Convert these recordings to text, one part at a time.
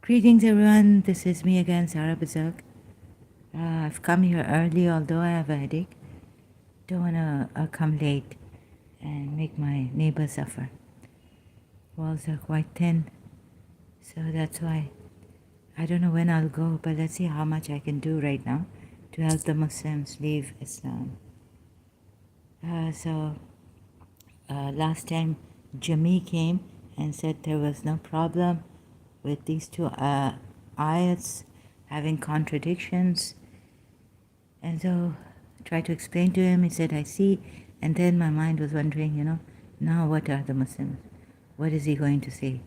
Greetings everyone, this is me again, Sarah Bazak. I've come here early, although I have a headache. Don't want to come late and make my neighbor suffer. Walls are quite thin, so that's why. I don't know when I'll go, but let's see how much I can do right now to help the Muslims leave Islam. Last time Jami came and said there was no problem with these two ayats having contradictions. And so I tried to explain to him. He said, I see. And then my mind was wondering, now what are the Muslims? What is he going to say?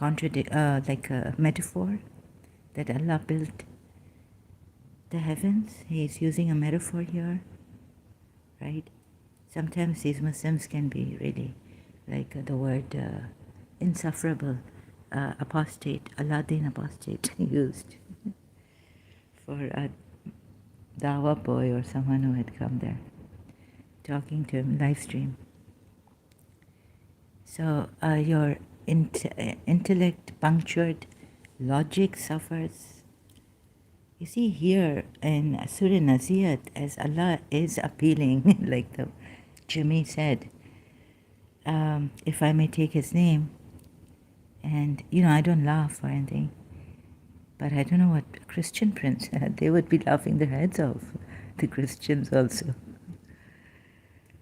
Like a metaphor that Allah built the heavens? He's using a metaphor here, right? Sometimes these Muslims can be really like the word insufferable, apostate, Aladdin apostate used for a Dawa boy or someone who had come there, talking to him, live stream. So your intellect punctured, logic suffers. You see here in Surah Naziyat, as Allah is appealing, like the Jimmy said, if I may take his name, and I don't laugh or anything, but I don't know what Christian prince, they would be laughing their heads off, the Christians also.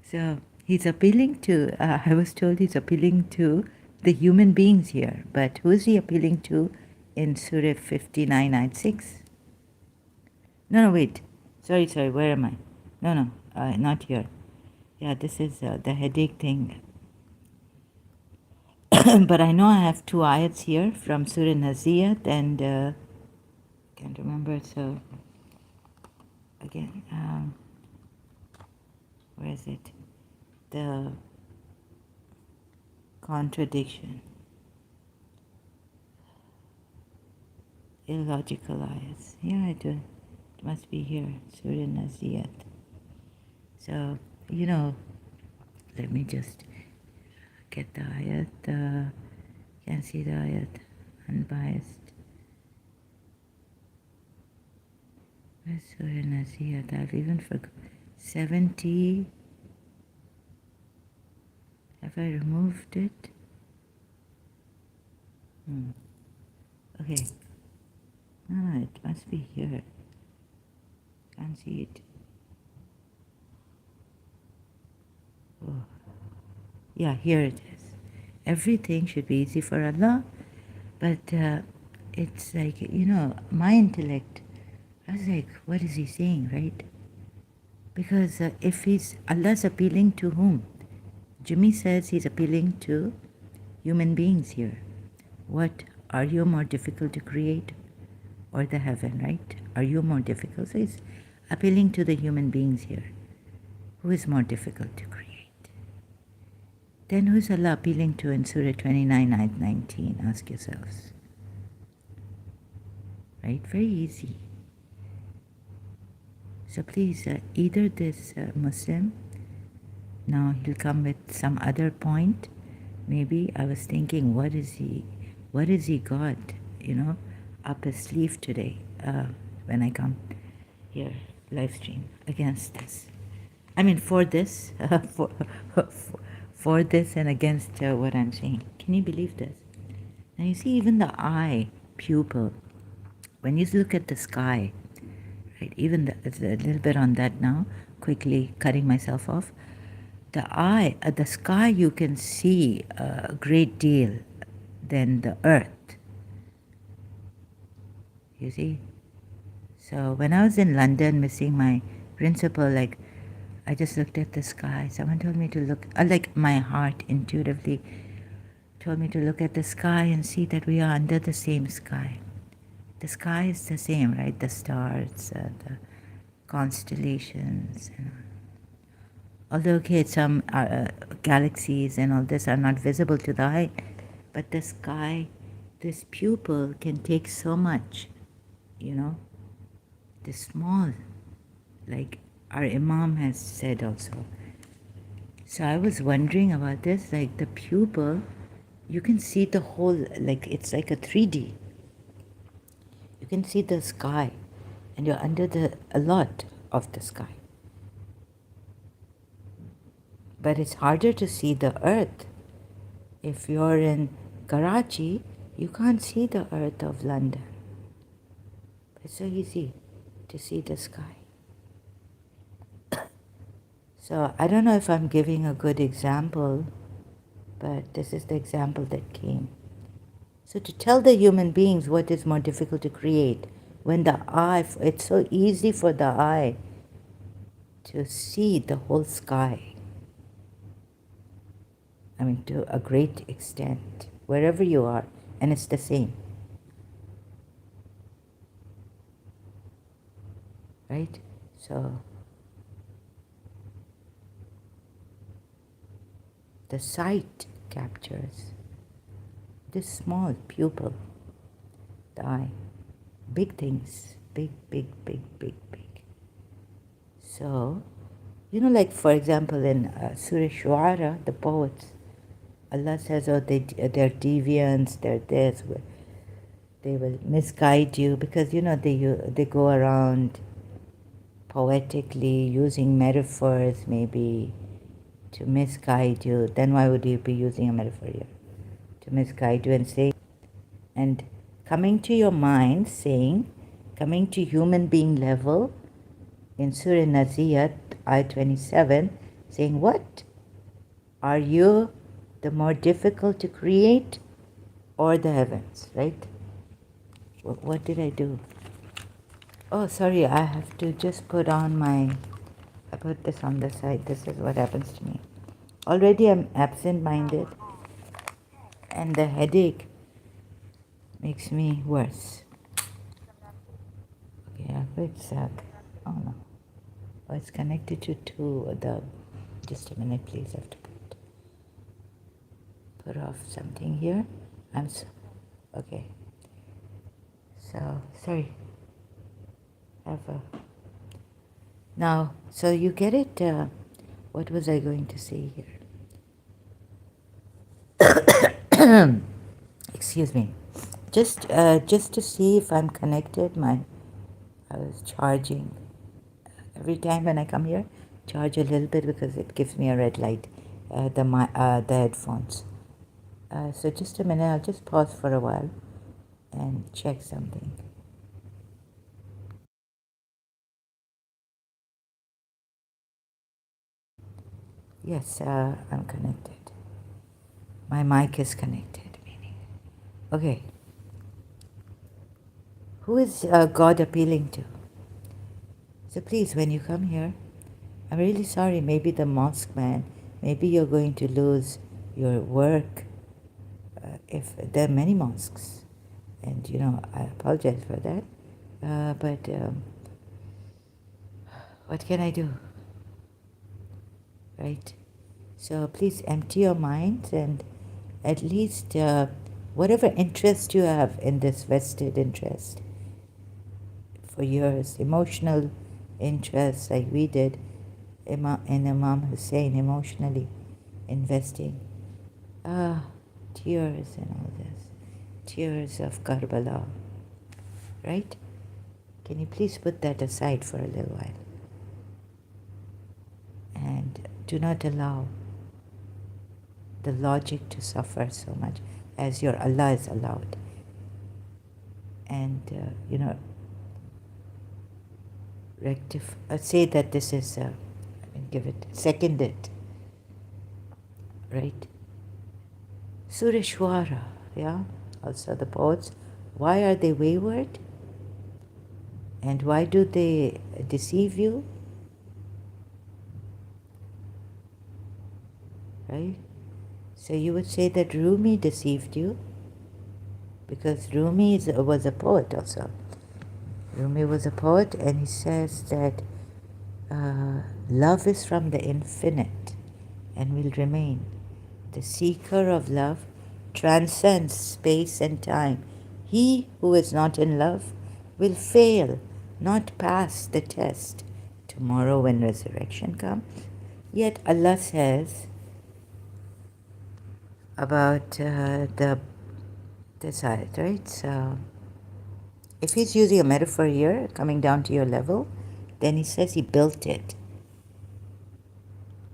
So he's appealing to, I was told he's appealing to the human beings here, but who is he appealing to in Surah 59, Ayat 6? No, wait. Sorry, where am I? No, not here. Yeah, this is the headache thing. But I know I have two ayats here from Surah Naziyat and can't remember, so again, where is it? The contradiction. Illogical ayats. Yeah, I do. It must be here, Surah Naziyat. So, let me just get the ayat. Can't see the ayat. Unbiased. Where's Surah Naziyat? I've even forgot. 70. Have I removed it? Okay. No, it must be here. Can't see it. Oh. Yeah, here it is. Everything should be easy for Allah, but it's like, my intellect, I was like, what is he saying, right? Because if Allah's appealing to whom? Jimmy says he's appealing to human beings here. What, are you more difficult to create or the heaven, right? Are you more difficult? So he's appealing to the human beings here. Who is more difficult to create? Then who is Allah appealing to in Surah 29, Ayat 19? Ask yourselves. Right? Very easy. So please, either this Muslim, now he'll come with some other point. Maybe I was thinking, what is he got, up his sleeve today when I come here, live stream, against this. I mean, for this, for this and against what I'm saying. Can you believe this? Now you see even the eye, pupil, when you look at the sky, right, even a little bit on that now, quickly cutting myself off, the eye, the sky you can see a great deal than the earth. You see? So when I was in London missing my principal, like, I just looked at the sky. Someone told me to look, like my heart intuitively told me to look at the sky and see that we are under the same sky. The sky is the same, right? The stars, the constellations. Although, okay, some galaxies and all this are not visible to the eye, but the sky, this pupil can take so much, the small, like our Imam has said also. So I was wondering about this, like the pupil, you can see the whole, like it's like a 3D. can see the sky, and you're under a lot of the sky. But it's harder to see the earth. If you're in Karachi, you can't see the earth of London. It's so easy to see the sky. So I don't know if I'm giving a good example, but this is the example that came. So to tell the human beings what is more difficult to create, when the eye, it's so easy for the eye to see the whole sky. I mean, to a great extent, wherever you are, and it's the same. Right? So the sight captures this small pupil, the eye. Big things, big, big, big, big, big. So, like for example in Surah Shu'ara, the poets, Allah says, oh, they're deviants, they're this, they will misguide you, because they go around poetically using metaphors maybe to misguide you. Then why would you be using a metaphor here? To misguide you and say, and coming to your mind, saying, coming to human being level, in Surah Naziyat, ayah 27, saying, what? Are you the more difficult to create or the heavens, right? What did I do? Oh, sorry, I have to just put I put this on the side. This is what happens to me. Already I'm absent-minded, and the headache makes me worse. Okay, I put oh no. Oh, it's connected to just a minute, please. I have to put off something here. Okay. So, sorry. Now, so you get it? What was I going to say here? Excuse me. Just to see if I'm connected. I was charging. Every time when I come here, charge a little bit because it gives me a red light. The headphones. So just a minute. I'll just pause for a while and check something. Yes, I'm connected. My mic is connected, meaning. Okay. Who is God appealing to? So please, when you come here, I'm really sorry, maybe the mosque man, maybe you're going to lose your work. If there are many mosques, and I apologize for that, but what can I do, right? So please empty your minds, and at least whatever interest you have in this vested interest for years, emotional interest like we did in Imam Hussein, emotionally investing, tears and all this, tears of Karbala, right? Can you please put that aside for a little while? And do not allow the logic to suffer so much as your Allah is allowed. And, say that this is, second it, right? Surah Shu'ara, yeah, also the poets, why are they wayward? And why do they deceive you? Right? So you would say that Rumi deceived you, because Rumi was a poet also. Rumi was a poet, and he says that love is from the infinite and will remain. The seeker of love transcends space and time. He who is not in love will fail, not pass the test. Tomorrow when resurrection comes. Yet Allah says about this ayat, right? So, If he's using a metaphor here, coming down to your level, then he says he built it.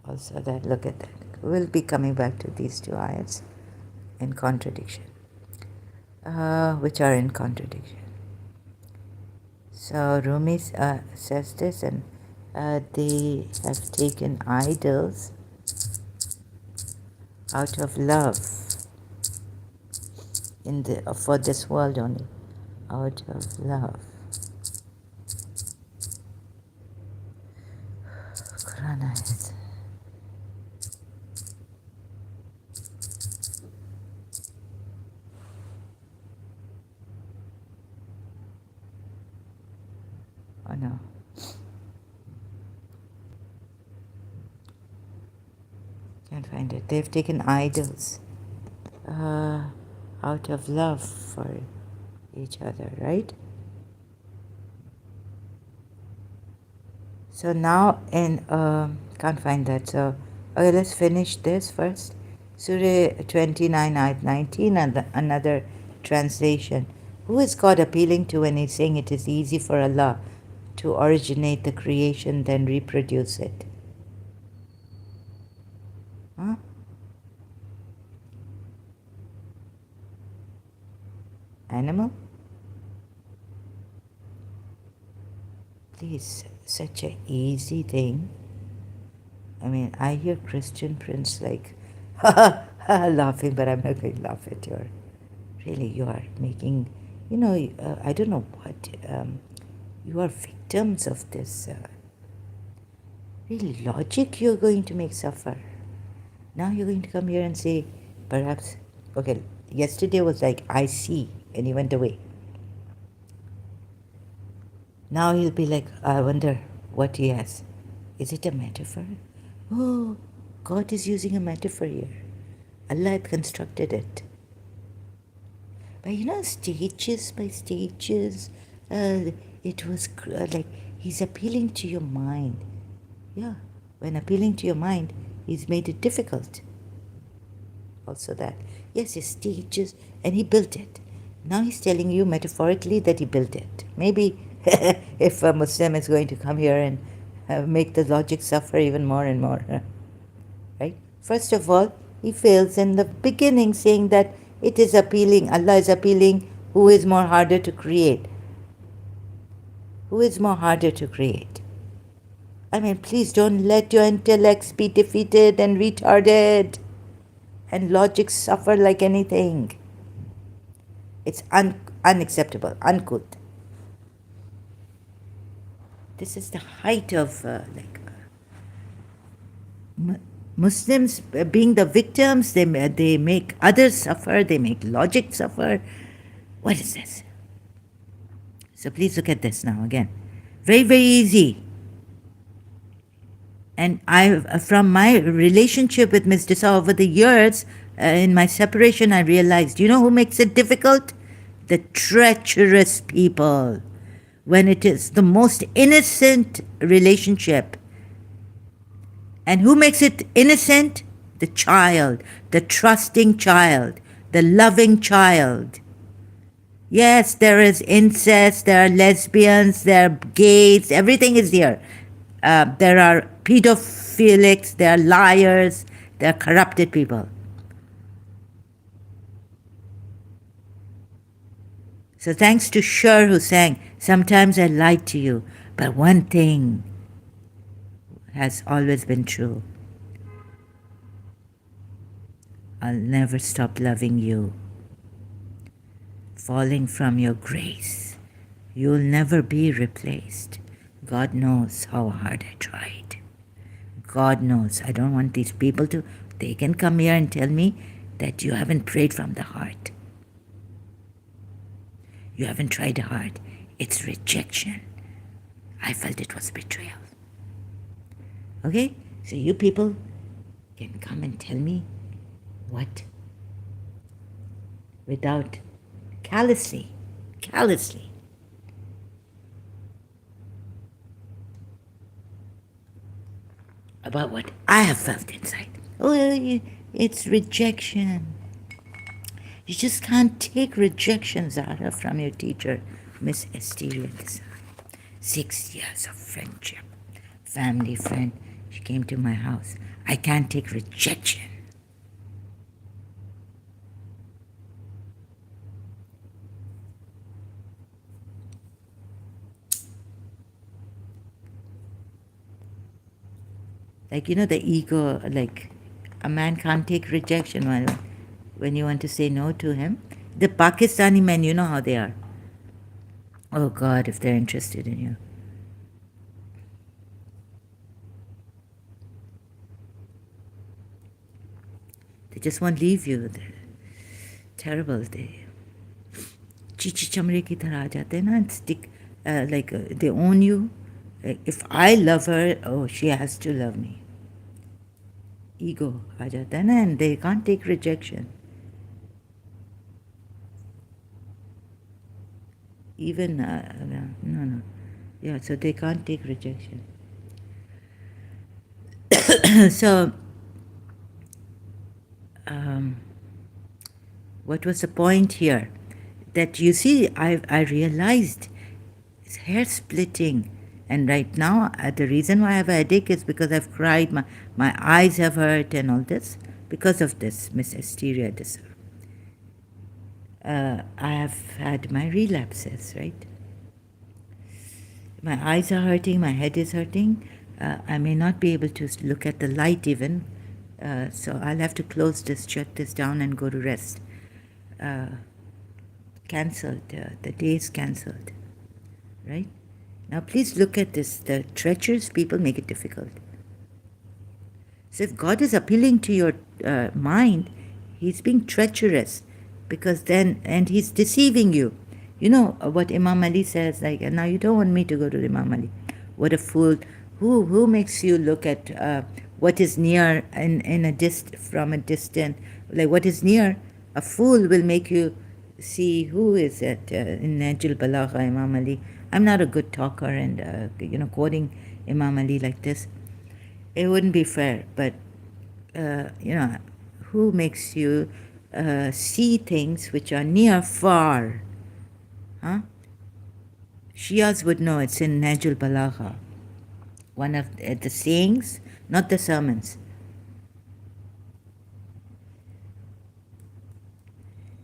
Also that, look at that. We'll be coming back to these two ayats in contradiction, which are in contradiction. So Rumi says this, and they have taken idols out of love for this world only, out of love. Quran ayat. Oh no. Can't find it. They've taken idols out of love for each other, right? So now can't find that. So okay, let's finish this first. Surah 29, ayat 19, and another translation. Who is God appealing to when he's saying it is easy for Allah to originate the creation, then reproduce it? Huh? Animal? Please, such a easy thing. I mean, I hear Christian Prince like, laughing, but I'm not going to laugh at you. Really, you are making, I don't know what, you are victims of this. Really, logic you're going to make suffer. Now you're going to come here and say, perhaps, okay, yesterday was like, I see, and he went away. Now he'll be like, I wonder what he has. Is it a metaphor? Oh, God is using a metaphor here. Allah had constructed it. But stages by stages, it was like he's appealing to your mind. Yeah, when appealing to your mind, he's made it difficult. Also that. Yes, his stages, and he built it. Now he's telling you metaphorically that he built it. Maybe if a Muslim is going to come here and make the logic suffer even more and more. Right? First of all, he fails in the beginning saying that it is appealing, Allah is appealing, who is more harder to create? Who is more harder to create? I mean, please don't let your intellects be defeated and retarded and logic suffer like anything. It's unacceptable, uncouth. This is the height of Muslims being the victims. They make others suffer. They make logic suffer. What is this? So please look at this now again. Very, very easy. And from my relationship with Ms. Dessa over the years, in my separation, I realized, you know who makes it difficult? The treacherous people. When it is the most innocent relationship. And who makes it innocent? The child, the trusting child, the loving child. Yes, there is incest, there are lesbians, there are gays, everything is here. There are pedophilics, there are liars, there are corrupted people. So thanks to Sher who sang, sometimes I lied to you, but one thing has always been true. I'll never stop loving you. Falling from your grace, you'll never be replaced. God knows how hard I tried. God knows. I don't want these people they can come here and tell me that you haven't prayed from the heart. You haven't tried hard. It's rejection. I felt it was betrayal. Okay? So you people can come and tell me what? Without callously. About what I have felt inside. Oh, it's rejection. You just can't take rejection, Zara, from your teacher. Miss Asteria Desai. 6 years of friendship. Family friend. She came to my house. I can't take rejection. Like, the ego, like, a man can't take rejection when you want to say no to him. The Pakistani men, you know how they are. Oh God, if they're interested in you. They just won't leave you. They're terrible. They chichi chamre ki tarah aa jate na and stick, like they own you. If I love her, oh, she has to love me. Ego aa jata hai na, and they can't take rejection. Even, no. Yeah, so they can't take rejection. So, what was the point here? That you see, I realized it's hair splitting. And right now, the reason why I have a headache is because I've cried, my eyes have hurt and all this because of this Miss Asteria disorder. I have had my relapses, right? My eyes are hurting, my head is hurting. I may not be able to look at the light even, so I'll have to close this, shut this down, and go to rest. Cancelled, the day is cancelled, right? Now please look at this. The treacherous people make it difficult. So if God is appealing to your mind, He's being treacherous, because and He's deceiving you. You know what Imam Ali says, like, now you don't want me to go to Imam Ali. What a fool. Who makes you look at what is near from a distance? Like, what is near? A fool will make you see who is it in Najul Balagha, Imam Ali. I'm not a good talker, and quoting Imam Ali like this, it wouldn't be fair. But who makes you see things which are near, far? Huh? Shias would know. It's in Najul Balagha, one of the sayings, not the sermons.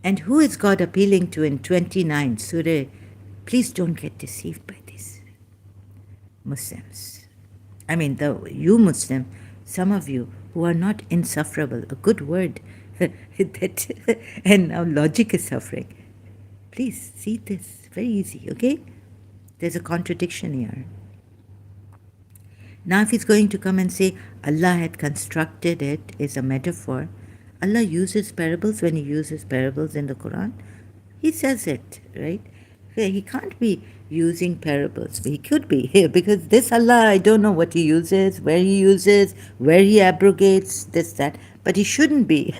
And who is God appealing to in 29 Surah? Please don't get deceived by these Muslims. I mean, you Muslim, some of you who are not insufferable, a good word, and now logic is suffering. Please see this, very easy, okay? There's a contradiction here. Now if he's going to come and say Allah had constructed it is a metaphor, Allah uses parables when He uses parables in the Quran. He says it, right? He can't be using parables. He could be here, because this Allah, I don't know what He uses, where He abrogates, this, that, but He shouldn't be.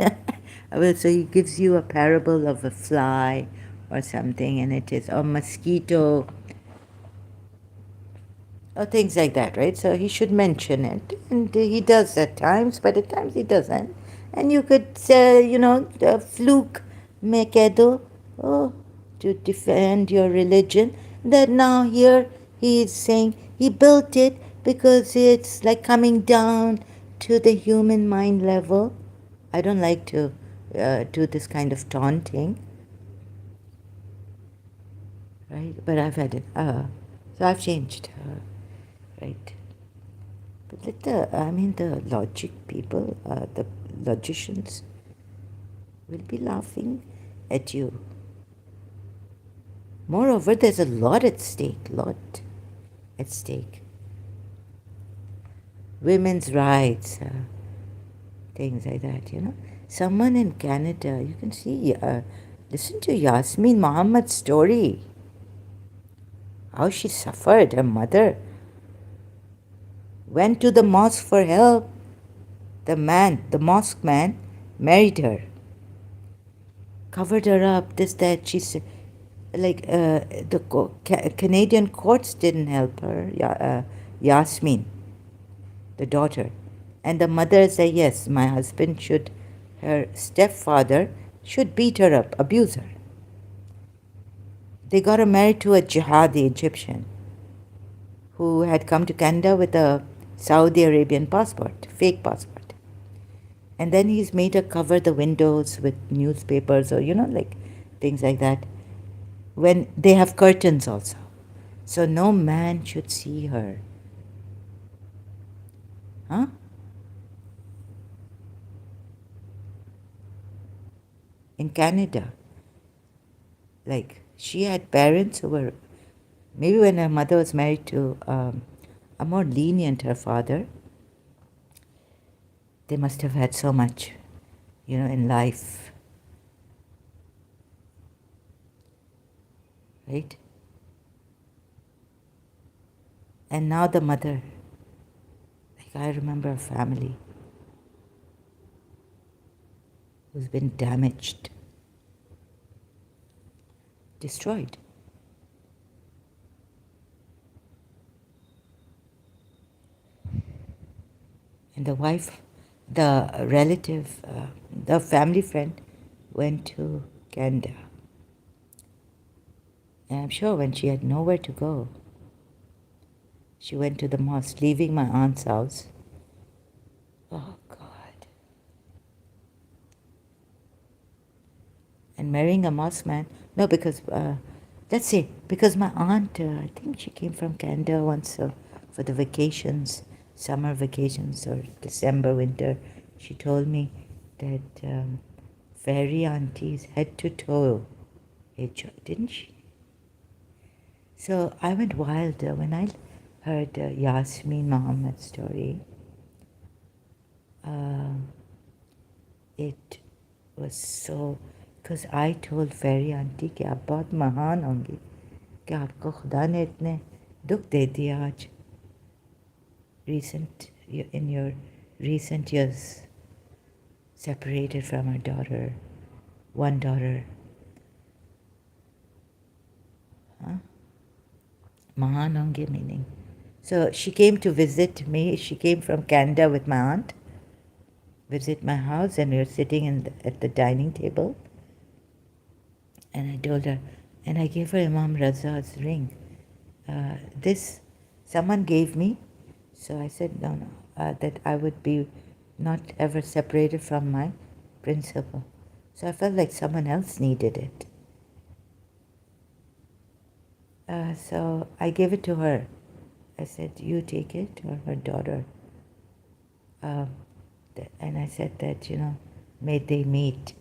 Well, so He gives you a parable of a fly or something, and it is a mosquito, or things like that, right? So He should mention it, and He does at times, but at times He doesn't. And you could say, the fluke me kedo, to defend your religion, that now here He is saying He built it because it's like coming down to the human mind level. I don't like to do this kind of taunting, right? But I've had it. So I've changed, right? But the logic people, the logicians, will be laughing at you. Moreover, there's a lot at stake, Women's rights, things like that, Someone in Canada, you can see, listen to Yasmin Muhammad's story. How she suffered. Her mother went to the mosque for help. The mosque man, married her, covered her up, this, that. She said, like, the Canadian courts didn't help her, Yasmin, the daughter. And the mother said, yes, my husband her stepfather should beat her up, abuse her. They got her married to a jihadi Egyptian who had come to Canada with a Saudi Arabian passport, fake passport. And then he's made her cover the windows with newspapers or, like things like that. When they have curtains also. So no man should see her. Huh? In Canada. Like, she had parents who were, maybe when her mother was married to a more lenient her father, they must have had so much, in life. Right? And now the mother, like I remember a family who's been damaged, destroyed. And the wife, the relative, the family friend went to Canada. And I'm sure when she had nowhere to go, she went to the mosque, leaving my aunt's house. Oh, God. And marrying a mosque man. No, because, let's say, because my aunt, I think she came from Canada once for the vacations, summer vacations or December, winter. She told me that fairy aunties head to toe, didn't she? So I went wild when I heard Yasmin Mohammed's story. It was so, because I told fairy auntie कि आप बहुत महान होंगी कि आपको खुदा ने इतने दुख दे दिया आज in your recent years, separated from her daughter, one daughter. Huh? Mahan honge meaning. So she came to visit me. She came from Canada with my aunt, visit my house, and we were sitting at the dining table. And I told her, and I gave her Imam Raza's ring. This someone gave me, so I said no, that I would be not ever separated from my principal. So I felt like someone else needed it. So I gave it to her. I said, you take it, or her daughter. And I said that, may they meet.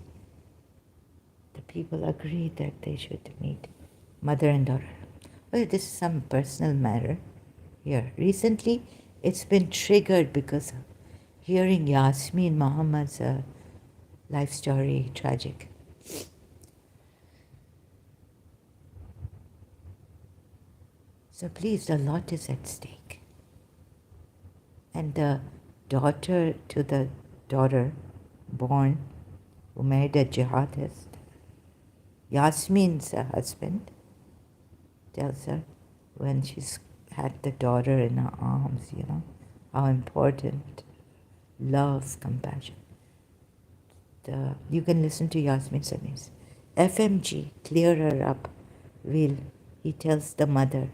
The people agreed that they should meet, mother and daughter. Well, this is some personal matter here. Recently, it's been triggered because of hearing Yasmin Mohammed's life story, tragic. So please, a lot is at stake. And the daughter to the daughter born who married a jihadist, Yasmin's husband tells her when she's had the daughter in her arms, how important love, compassion. You can listen to Yasmin Samis. FMG, clear her up. He tells the mother,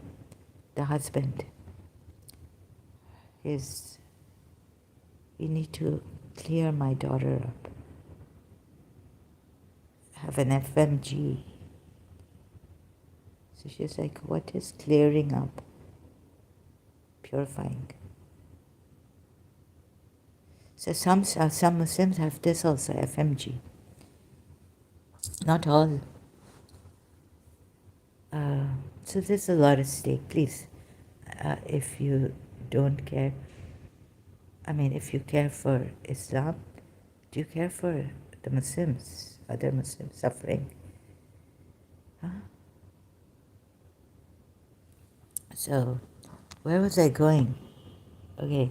the husband, you need to clear my daughter up. Have an FMG. So she's like, what is clearing up? Purifying. So some Muslims have this also, FMG. Not all. So there's a lot at stake. Please, if you don't care, if you care for Islam, do you care for the Muslims, other Muslims suffering? Huh? So, where was I going? Okay,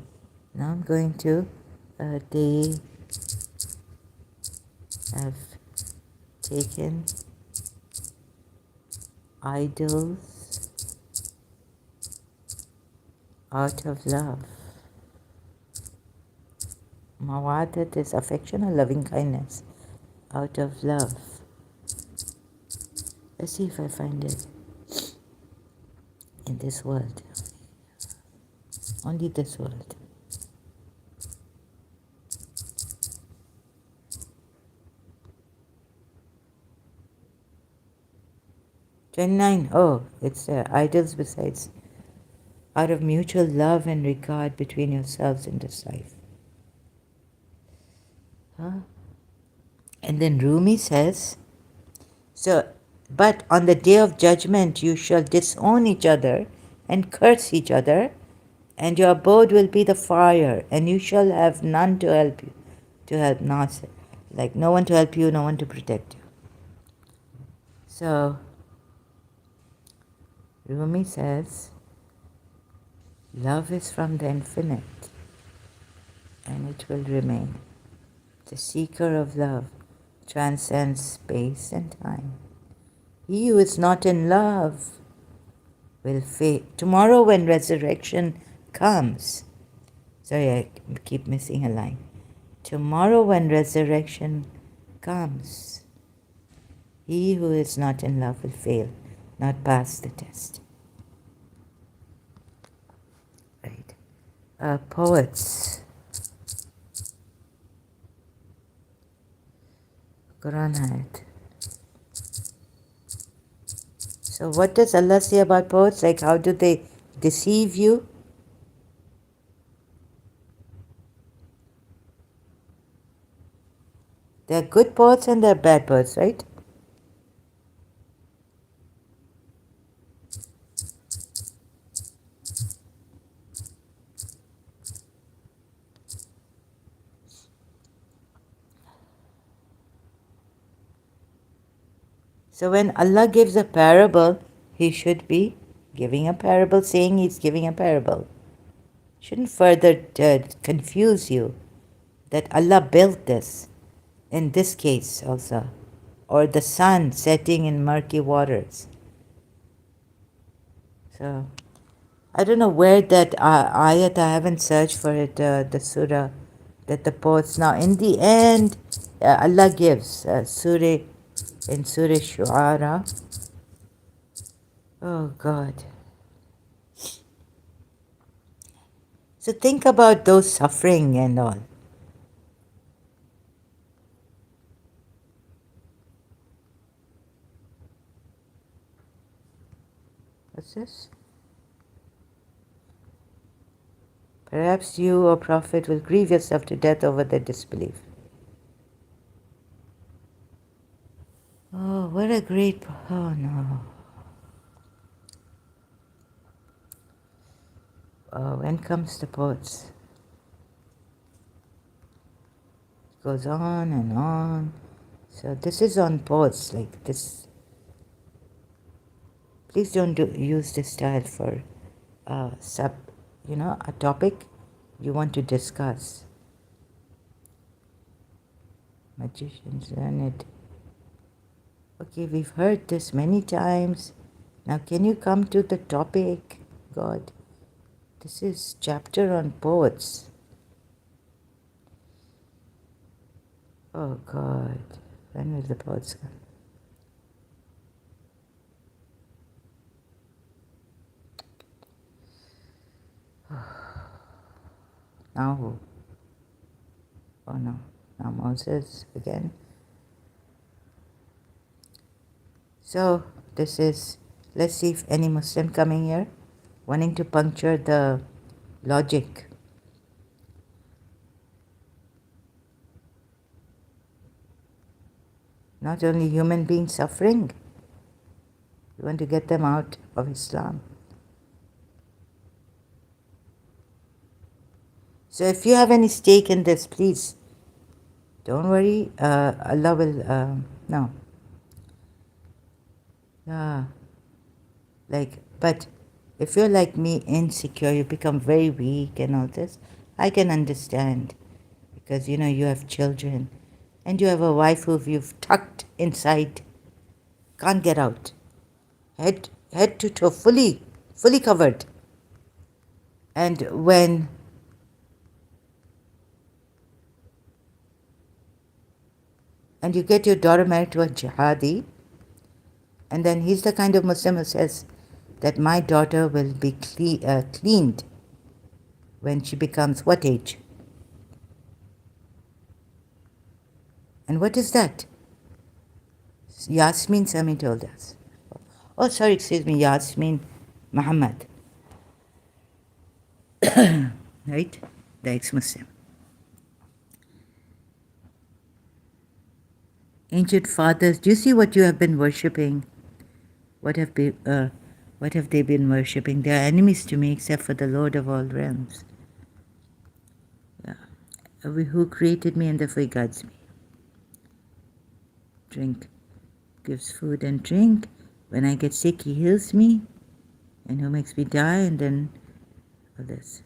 now I'm going to, they have taken idols out of love. Mawadat is affection or loving kindness out of love. Let's see if I find it. in this world. Only this world. 29. Oh, it's idols besides. Out of mutual love and regard between yourselves in this life. Huh? And then Rumi says, so, but on the day of judgment you shall disown each other and curse each other, and your abode will be the fire, and you shall have none to help you. To help not, like no one to help you, no one to protect you. So, Rumi says, love is from the infinite, and it will remain. The seeker of love transcends space and time. He who is not in love will fade. Tomorrow when resurrection comes, sorry, I keep missing a line. Tomorrow when resurrection comes, he who is not in love will fail, not pass the test. Right. Poets. Quran ayat. So what does Allah say about poets? Like how do they deceive you? There are good poets and there are bad poets, right? So when Allah gives a parable, He should be giving a parable, saying He's giving a parable. Shouldn't further confuse you that Allah built this, in this case also, or the sun setting in murky waters. So, I don't know where that ayat, I haven't searched for it, the surah, that the poets, now in the end, Allah gives, in Surah Shu'ara. Oh God. So think about those suffering and all. What's this? Perhaps you, O Prophet, will grieve yourself to death over their disbelief. Oh, what a great... Oh, no. Oh, when comes the poets? It goes on and on. So this is on poets, like this. Please don't use this style for a topic you want to discuss. Magicians learn it. Okay, we've heard this many times. Now can you come to the topic? God, this is chapter on poets. Oh God, when will the poets come? Now who? Oh no, now Moses again. So this is, let's see if any Muslim coming here wanting to puncture the logic. Not only human beings suffering, we want to get them out of Islam. So if you have any stake in this, please, don't worry, Allah will, no. Yeah. But if you're like me, insecure, you become very weak and all this, I can understand. Because, you have children. And you have a wife who you've tucked inside, can't get out. Head to toe, fully covered. And you get your daughter married to a jihadi, and then he's the kind of Muslim who says, that my daughter will be cleaned when she becomes what age? And what is that? Yasmin Sami told us. Oh, sorry, excuse me, Yasmin Muhammad. Right? The ex-Muslim. Ancient fathers, do you see what you have been worshipping? What have they been worshipping? They are enemies to me except for the Lord of all realms. Yeah. Who created me and therefore he guides me. Drink. Gives food and drink. When I get sick, he heals me. And who makes me die, and then all this.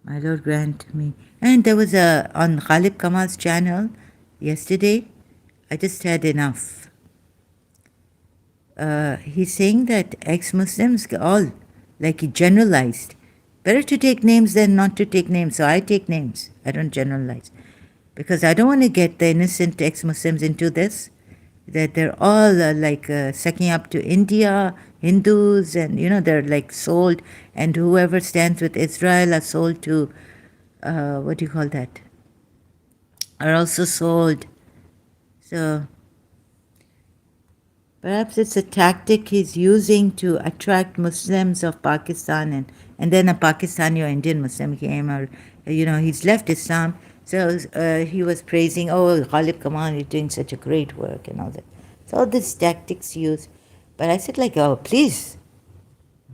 My Lord grant me. And there was on Ghalib Kamal's channel yesterday, I just had enough. He's saying that ex-Muslims all, like he generalized, better to take names than not to take names. So I take names. I don't generalize. Because I don't want to get the innocent ex-Muslims into this, that they're all sucking up to India, Hindus, and they're like sold, and whoever stands with Israel are sold to, what do you call that, are also sold. So perhaps it's a tactic he's using to attract Muslims of Pakistan, and then a Pakistani or Indian Muslim came, or he's left Islam. So he was praising, oh, Ghalib Kamal, you're doing such a great work and all that. So all these tactics used. But I said, oh, please,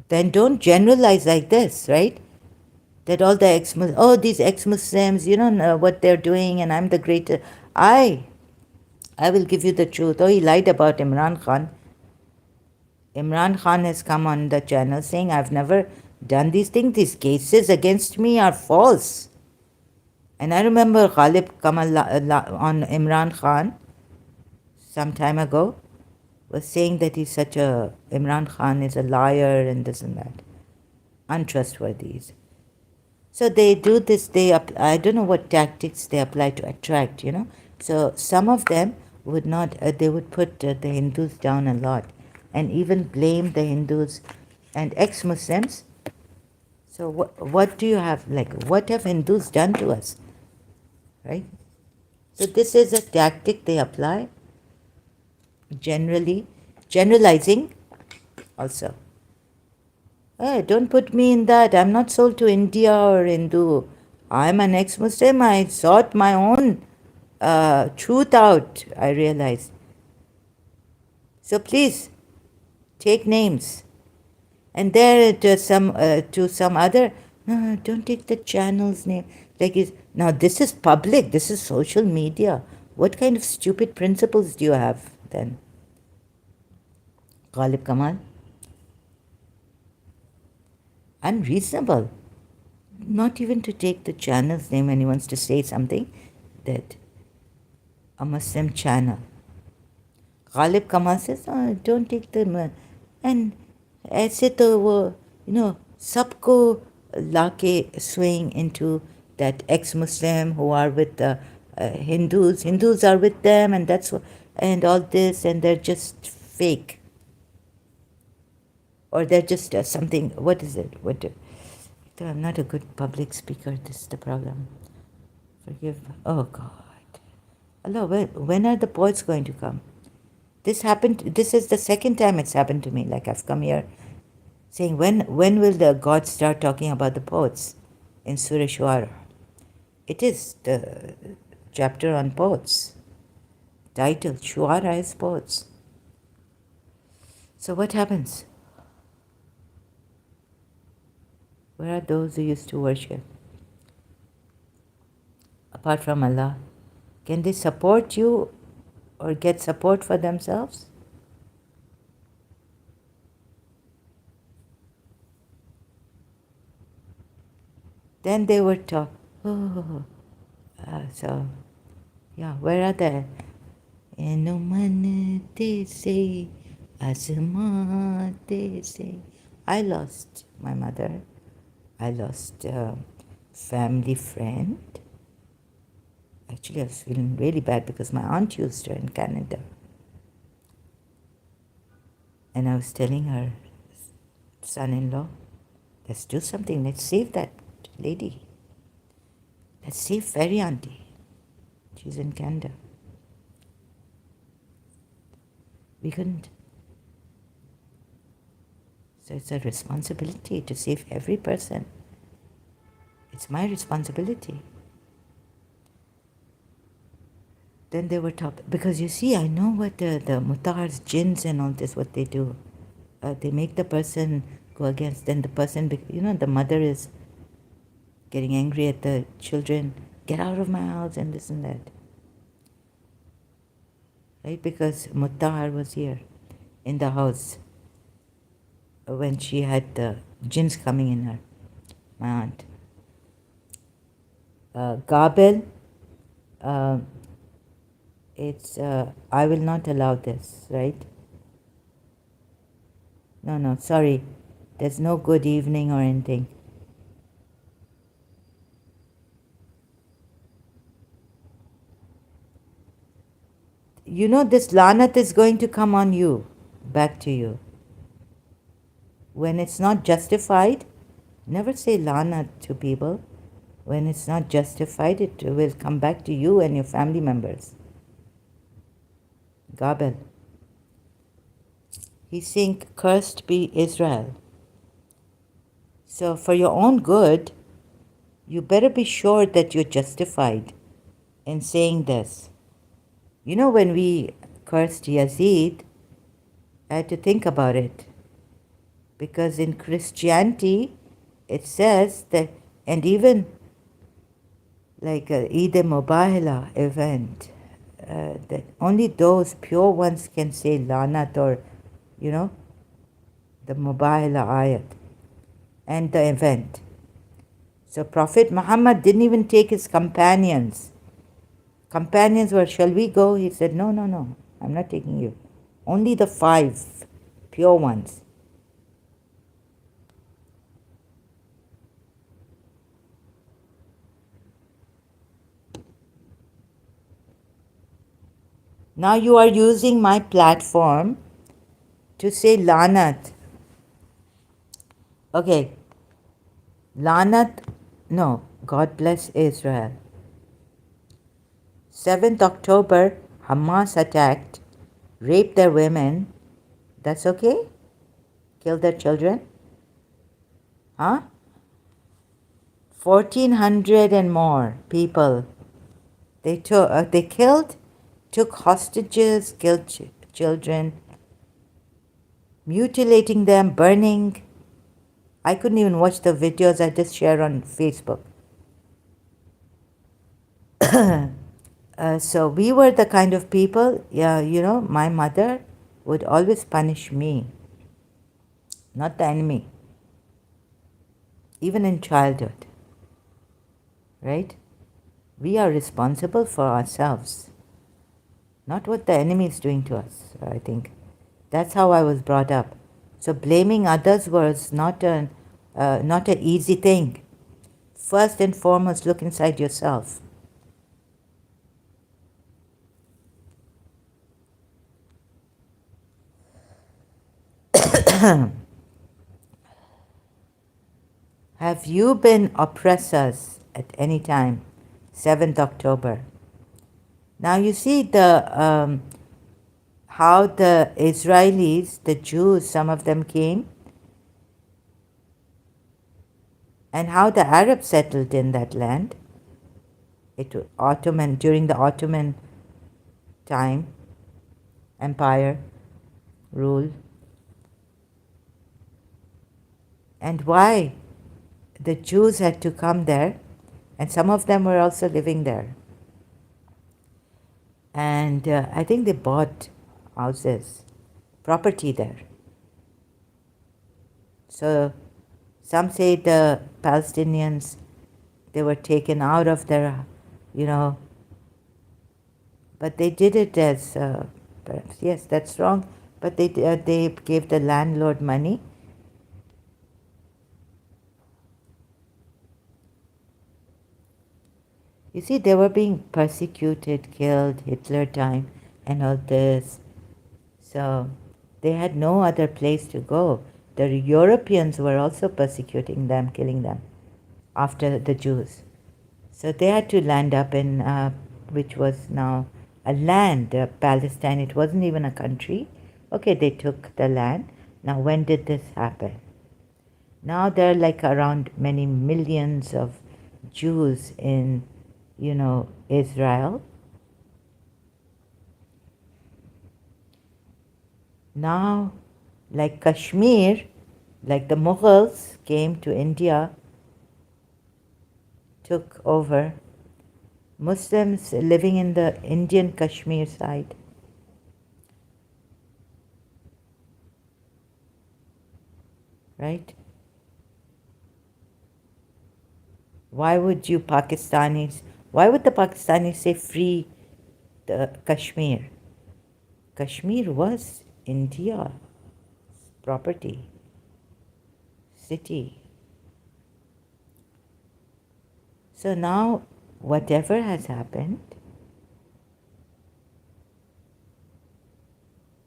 then don't generalize like this, right? That all the these ex-Muslims, you don't know what they're doing, and I'm the greatest. I will give you the truth. Oh, he lied about Imran Khan. Imran Khan has come on the channel saying, I've never done these things. These cases against me are false. And I remember Ghalib Kamal on Imran Khan some time ago was saying that Imran Khan is a liar and this and that. Untrustworthy. So they do this, I don't know what tactics they apply to attract, So some of them would not, they would put the Hindus down a lot and even blame the Hindus and ex-Muslims. So what do you have, what have Hindus done to us, right? So this is a tactic they apply, generalizing also. Hey, don't put me in that. I'm not sold to India or Hindu. I'm an ex-Muslim. I sought my own truth out, I realized. So please, take names. And there to some other, no, don't take the channel's name. Now this is public, this is social media. What kind of stupid principles do you have then? Ghalib Kamal? Unreasonable. Not even to take the channel's name when he wants to say something, that a Muslim channel. Ghalib Kamal says, oh, don't take the, and ऐसे तो वो सबको लाके swaying into that ex-Muslim who are with the Hindus are with them, and and all this, and they're just fake, or they're just something. What is it? I'm not a good public speaker. This is the problem. Forgive. Oh God, Allah, when are the poets going to come? This happened. This is the second time it's happened to me. Like I've come here saying, when will the gods start talking about the poets in Surah Shuara? It is the chapter on poets. Title, Shuara is poets. So what happens? Where are those who used to worship? Apart from Allah, can they support you or get support for themselves? Then they were taught, so, yeah, where are they? I lost my mother. I lost a family friend. Actually, I was feeling really bad because my aunt used her in Canada. And I was telling her son-in-law, let's do something. Let's save that lady. Let's save Ferry Auntie. She's in Canada. We couldn't. So it's a responsibility to save every person. It's my responsibility. Then they were top, because you see, I know what the mutars, jinns and all this, what they do. They make the person go against, then the person, the mother is getting angry at the children, get out of my house and this and that. Right? Because Mutar was here in the house when she had the jinns coming in her, my aunt. Gabel, it's, I will not allow this, right? No, sorry. There's no good evening or anything. You know, this lanat is going to come on you, back to you. When it's not justified, never say lanat to people. When it's not justified, it will come back to you and your family members. Gabel. He's saying, cursed be Israel. So for your own good, you better be sure that you're justified in saying this. You know, when we cursed Yazid, I had to think about it. Because in Christianity, it says that, and even like a Eid-e-Mubahala event, that only those pure ones can say lanat or, the Mubahala ayat and the event. So Prophet Muhammad didn't even take his companions. Companions were, shall we go? He said, no, I'm not taking you. Only the 5 pure ones. Now you are using my platform to say lanat. Okay. Lanat, no, God bless Israel. 7th October, Hamas attacked, raped their women. That's okay? Killed their children? Huh? 1,400 and more people. They killed, took hostages, killed children, mutilating them, burning. I couldn't even watch the videos. I just share on Facebook. So we were the kind of people, my mother would always punish me, not the enemy, even in childhood, right? We are responsible for ourselves, not what the enemy is doing to us, I think. That's how I was brought up. So blaming others was not an easy thing. First and foremost, look inside yourself. Have you been oppressors at any time? 7th October. Now you see how the Israelis, the Jews, some of them came, and how the Arabs settled in that land. During the Ottoman time, empire, rule. And why the Jews had to come there, and some of them were also living there. And I think they bought houses, property there. So some say the Palestinians, they were taken out of their, but they did it as, perhaps, yes, that's wrong, but they gave the landlord money. You see, they were being persecuted, killed, Hitler time, and all this. So They had no other place to go. The Europeans were also persecuting them, killing them after the Jews. So they had to land up in, which was now a land, Palestine. It wasn't even a country. Okay, they took the land. Now, when did this happen? Now there are like around many millions of Jews in, Israel. Now, like Kashmir, like the Mughals came to India, took over. Muslims living in the Indian Kashmir side. Right? Why would the Pakistanis say free the Kashmir? Kashmir was India's property, city. So now, whatever has happened,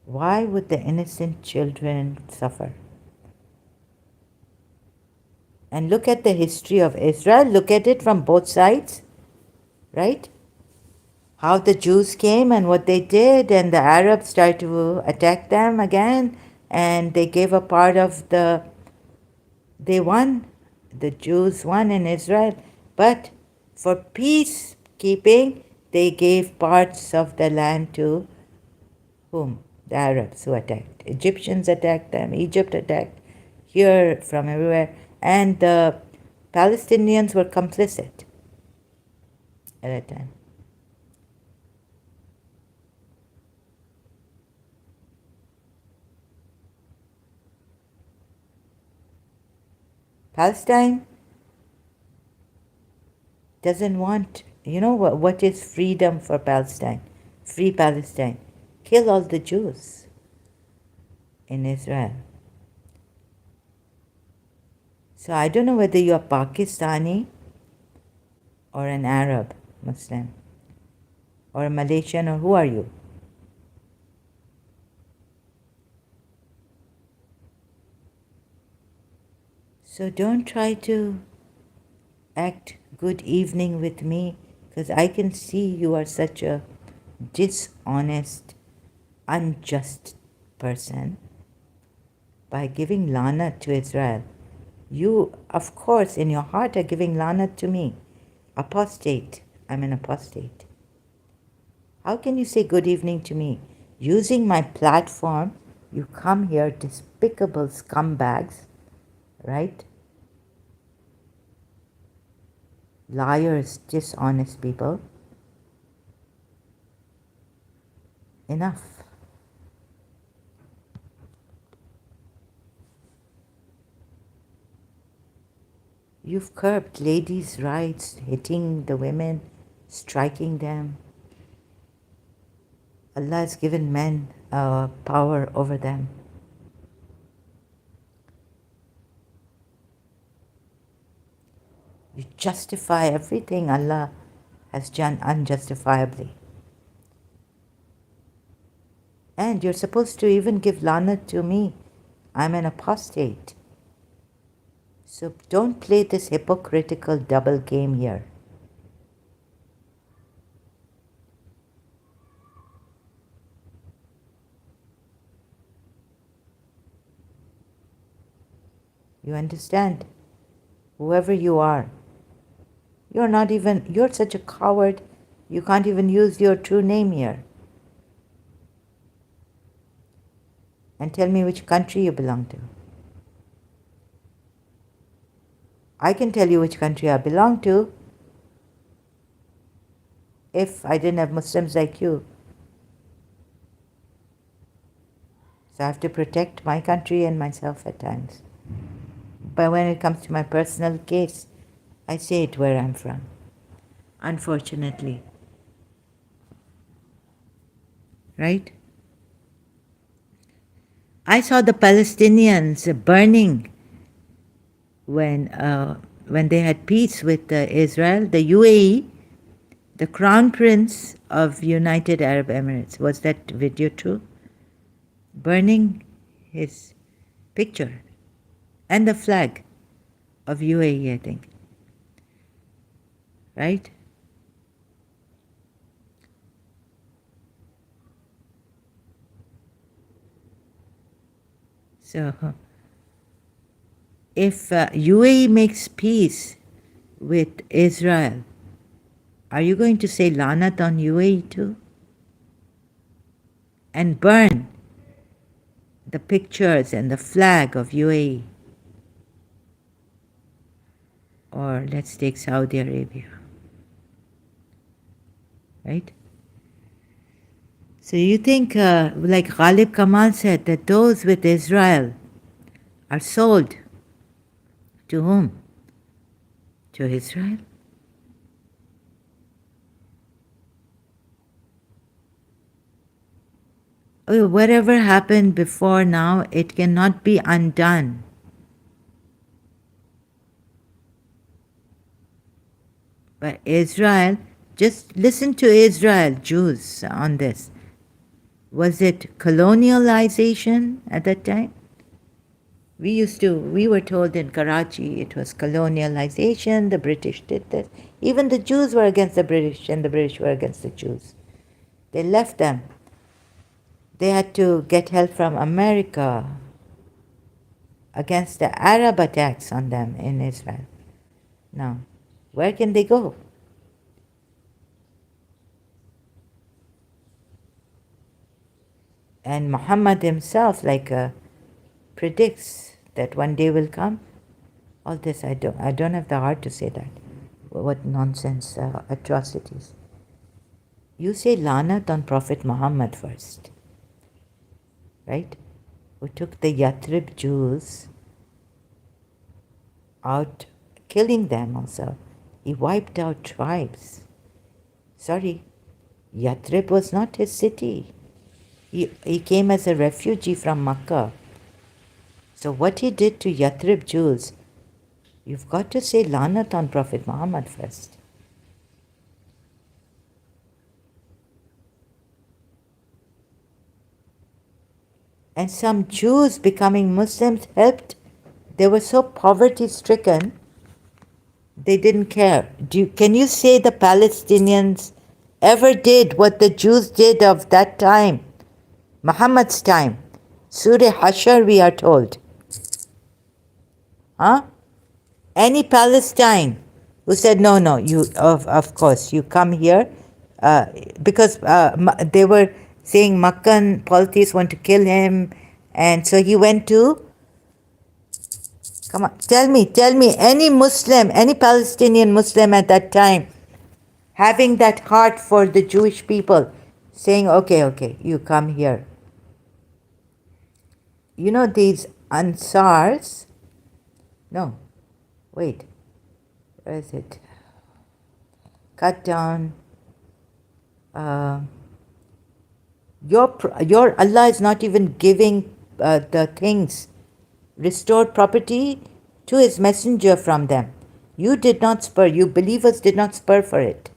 why would the innocent children suffer? And look at the history of Israel, look at it from both sides, right? How the Jews came and what they did, and the Arabs tried to attack them again, and they gave a part of they won, the Jews won in Israel, but for peacekeeping, they gave parts of the land to whom? The Arabs who attacked. Egyptians attacked them, Egypt attacked, here from everywhere, and the Palestinians were complicit at that time. Palestine doesn't want, what is freedom for Palestine? Free Palestine. Kill all the Jews in Israel. So I don't know whether you're Pakistani or an Arab Muslim or a Malaysian, or who are you? So don't try to act good evening with me, because I can see you are such a dishonest, unjust person by giving lanat to Israel. You, of course, in your heart are giving lanat to me. Apostate. I'm an apostate. How can you say good evening to me? Using my platform, you come here, despicable scumbags, right? Liars, dishonest people. Enough. You've curbed ladies' rights, hitting the women, striking them. Allah has given men power over them. You justify everything Allah has done unjustifiably. And you're supposed to even give lanat to me. I'm an apostate. So don't play this hypocritical double game here. You understand? Whoever you are, you're such a coward, you can't even use your true name here. And tell me which country you belong to. I can tell you which country I belong to if I didn't have Muslims like you. So I have to protect my country and myself at times. But when it comes to my personal case, I say it where I'm from. Unfortunately. Right? I saw the Palestinians burning when they had peace with Israel, the UAE, the Crown Prince of United Arab Emirates. Was that video true? Burning his picture and the flag of UAE, I think. Right? So, if UAE makes peace with Israel, are you going to say Lanat on UAE too? And burn the pictures and the flag of UAE? Or let's take Saudi Arabia. Right? So you think, like Ghalib Kamal said, that those with Israel are sold to whom? To Israel? Whatever happened before now, it cannot be undone. But Israel, just listen to Israel, Jews, on this. Was it colonialization at that time? We were told in Karachi it was colonialization, the British did this. Even the Jews were against the British and the British were against the Jews. They left them. They had to get help from America against the Arab attacks on them in Israel. Now, where can they go? And Muhammad himself, predicts that one day will come. All this, I don't have the heart to say that. What nonsense, atrocities. You say Lanat on Prophet Muhammad first, right? Who took the Yathrib Jews out, killing them also. He wiped out tribes. Sorry, Yathrib was not his city. He came as a refugee from Makkah. So what he did to Yathrib Jews, you've got to say Lanat on Prophet Muhammad first. And some Jews becoming Muslims helped. They were so poverty stricken, they didn't care. Can you say the Palestinians ever did what the Jews did of that time? Muhammad's time. Surah Hashar, we are told. Huh? Any Palestine who said, no, you, of course, you come here, because they were saying Makkan politics want to kill him, and so he went to, come on, tell me, any Muslim, any Palestinian Muslim at that time, having that heart for the Jewish people, saying, okay, you come here. You know these Ansars, no, wait, where is it? Cut down. Your Allah is not even giving the things, restored property to His messenger from them. You did not spur, you believers did not spur for it.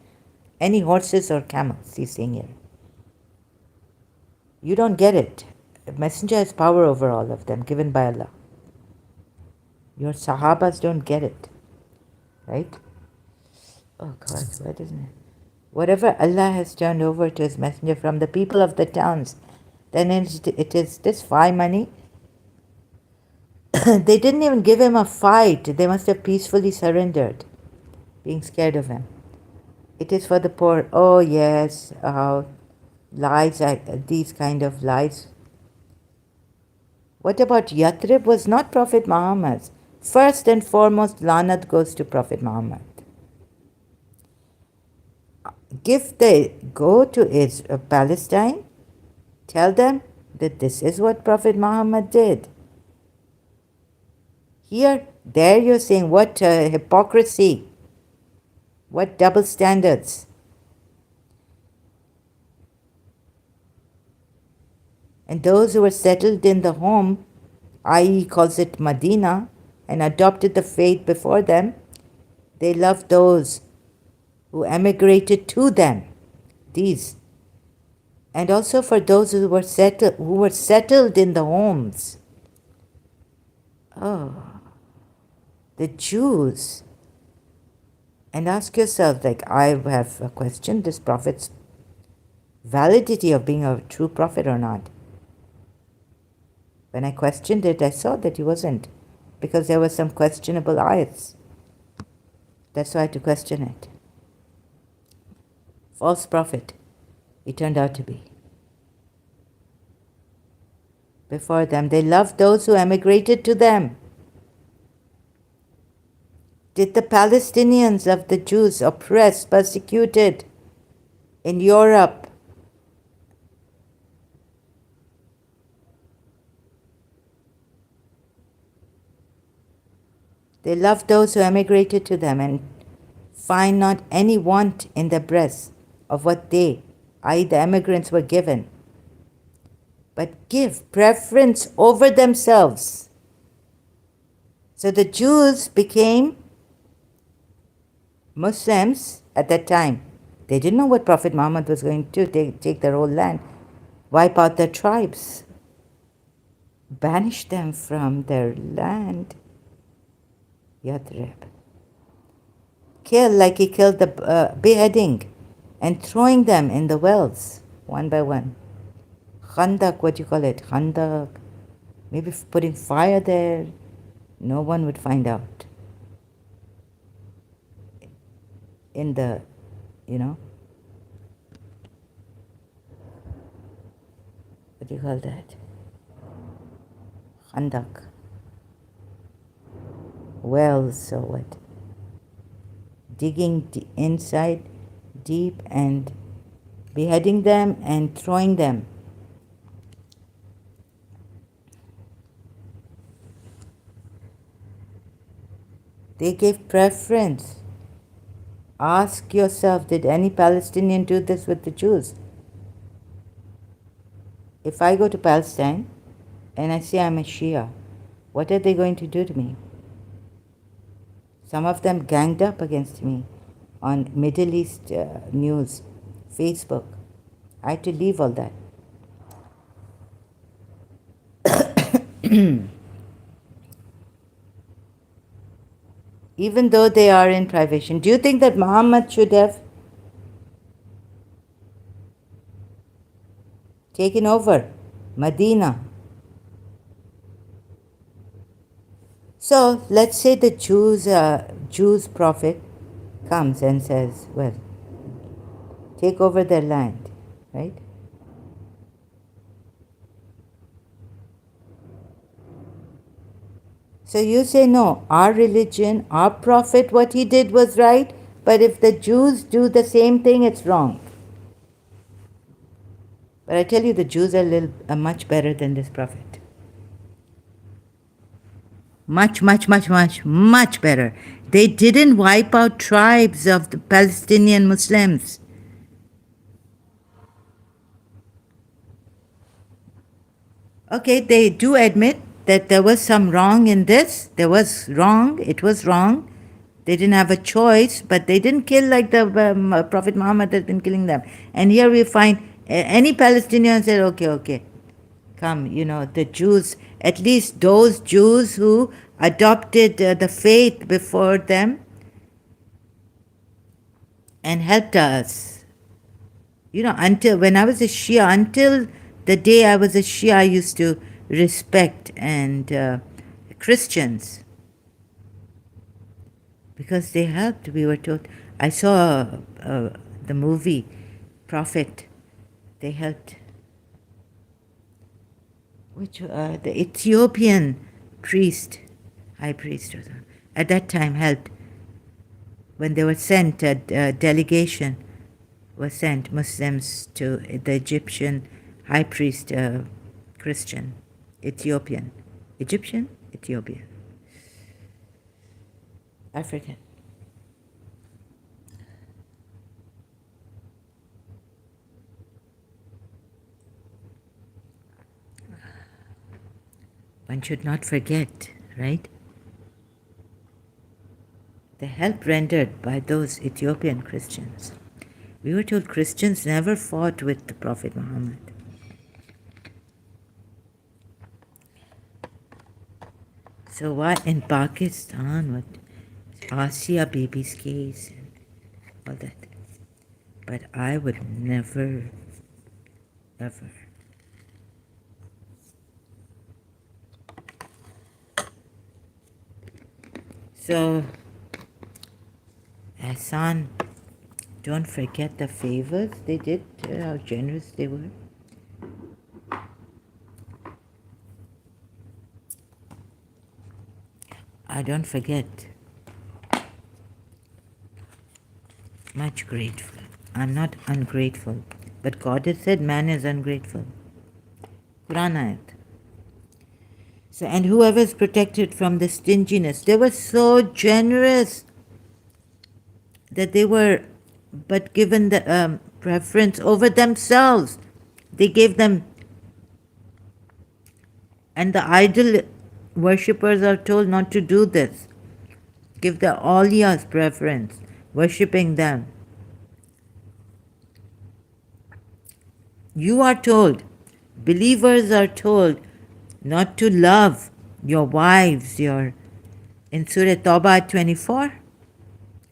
Any horses or camels, he's saying here. You don't get it. The messenger has power over all of them, given by Allah. Your Sahabas don't get it. Right? Oh God, what isn't it? Whatever Allah has turned over to His messenger from the people of the towns, then it is this money. They didn't even give him a fight. They must have peacefully surrendered, being scared of him. It is for the poor. Oh yes, lies, these kind of lies. What about Yathrib was not Prophet Muhammad's. First and foremost, Lanat goes to Prophet Muhammad. Go to Palestine, tell them that this is what Prophet Muhammad did. There you're saying, what hypocrisy, what double standards. And those who were settled in the home, i.e. calls it Medina, and adopted the faith before them, they loved those who emigrated to them, these. And also for those who were settled in the homes. Oh, the Jews. And ask yourself, like, I have questioned this prophet's validity of being a true prophet or not. When I questioned it, I saw that he wasn't, because there were some questionable ayats. That's why I had to question it. False prophet, he turned out to be. Before them, they loved those who emigrated to them. Did the Palestinians of the Jews oppressed, persecuted in Europe? They loved those who emigrated to them and find not any want in their breasts of what they, i.e., the emigrants, were given, but give preference over themselves. So the Jews became Muslims at that time. They didn't know what Prophet Muhammad was going to do, take their whole land, wipe out their tribes, banish them from their land, Yathrib. Kill like he killed the beheading and throwing them in the wells, one by one. Khandak, what do you call it? Khandak. Maybe putting fire there, no one would find out. In the, what do you call that? Khandak. Wells or what? Digging inside deep and beheading them and throwing them. They gave preference. Ask yourself, did any Palestinian do this with the Jews? If I go to Palestine and I say I'm a Shia, what are they going to do to me? Some of them ganged up against me on Middle East news, Facebook. I had to leave all that. Even though they are in privation. Do you think that Muhammad should have taken over Medina? So let's say the Jews prophet comes and says, well, take over their land, right? So you say, no, our religion, our prophet, what he did was right, but if the Jews do the same thing, it's wrong. But I tell you, the Jews are much better than this prophet. Much, much, much, much, much better. They didn't wipe out tribes of the Palestinian Muslims. Okay, they do admit that there was some wrong in this. There was wrong. It was wrong. They didn't have a choice, but they didn't kill like the Prophet Muhammad has been killing them. And here we find any Palestinian said, okay, come, the Jews, at least those Jews who adopted the faith before them and helped us. Until when I was a Shia, until the day I was a Shia, I used to respect and Christians because they helped. We were told. I saw the movie Prophet. They helped. The Ethiopian priest, high priest, at that time helped when they were sent. A delegation was sent, Muslims, to the Egyptian high priest, Christian, Ethiopian, Egyptian, Ethiopian, African. One should not forget, right? The help rendered by those Ethiopian Christians. We were told Christians never fought with the Prophet Muhammad. So what in Pakistan with Asia baby's case and all that. But I would never, ever. So, Hassan, don't forget the favors they did, how generous they were. I don't forget. Much grateful. I'm not ungrateful. But God has said man is ungrateful. Quran ayat. So, and whoever is protected from the stinginess, they were so generous that they were but given the preference over themselves. They gave them, and the idol worshippers are told not to do this. Give the awliyas preference, worshipping them. You are told, believers are told not to love your wives, in Surah Tawbah 24.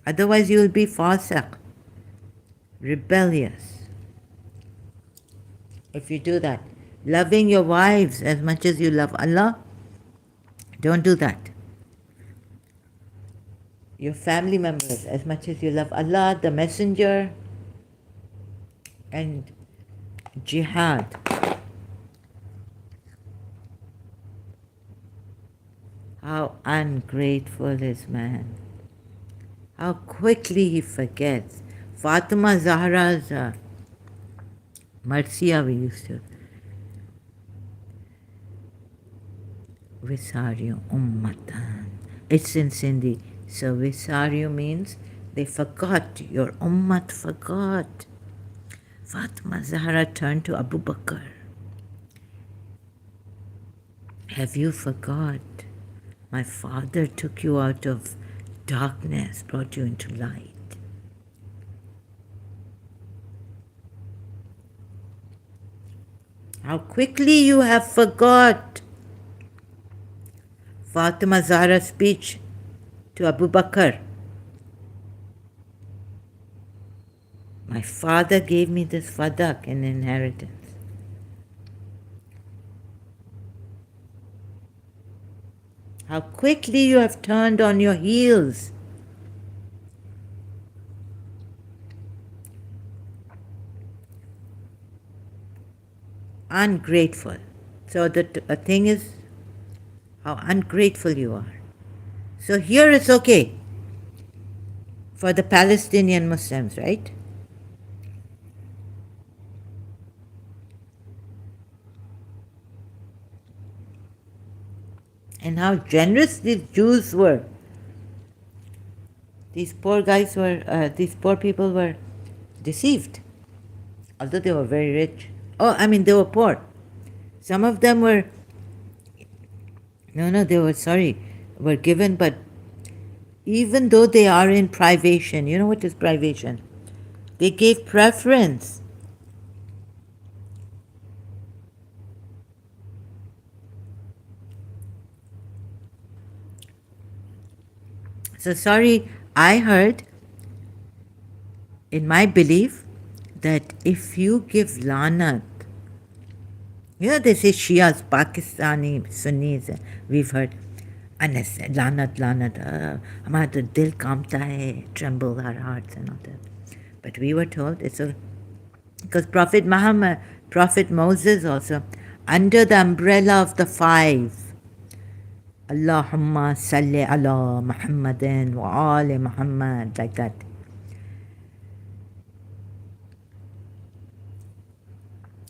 Otherwise you will be fasiq, rebellious. If you do that, loving your wives as much as you love Allah, don't do that. Your family members as much as you love Allah, the Messenger, and jihad. How ungrateful is man. How quickly he forgets. Fatima Zahra's Marsiya we used to. Visaryo ummatan. It's in Sindhi. So Visaryo means they forgot. Your ummat forgot. Fatima Zahra turned to Abu Bakr. Have you forgot? My father took you out of darkness, brought you into light. How quickly you have forgot. Fatima Zahra's speech to Abu Bakr. My father gave me this fadak, an inheritance. How quickly you have turned on your heels. Ungrateful. So the thing is how ungrateful you are. So here it's okay for the Palestinian Muslims, right? And how generous these Jews were. These poor guys were, these poor people were deceived. Although they were very rich. Oh, I mean, they were poor. Some of them were, were given, but even though they are in privation, you know what is privation? They gave preference. So sorry, I heard, in my belief, that if you give lanat, they say Shias, Pakistani, Sunnis, we've heard, Anas, lanat, hamara to dil kaamta hai, tremble our hearts and all that. But we were told because Prophet Muhammad, Prophet Moses also, under the umbrella of the five, Allahumma salli ala Muhammadin wa ali Muhammad, like that.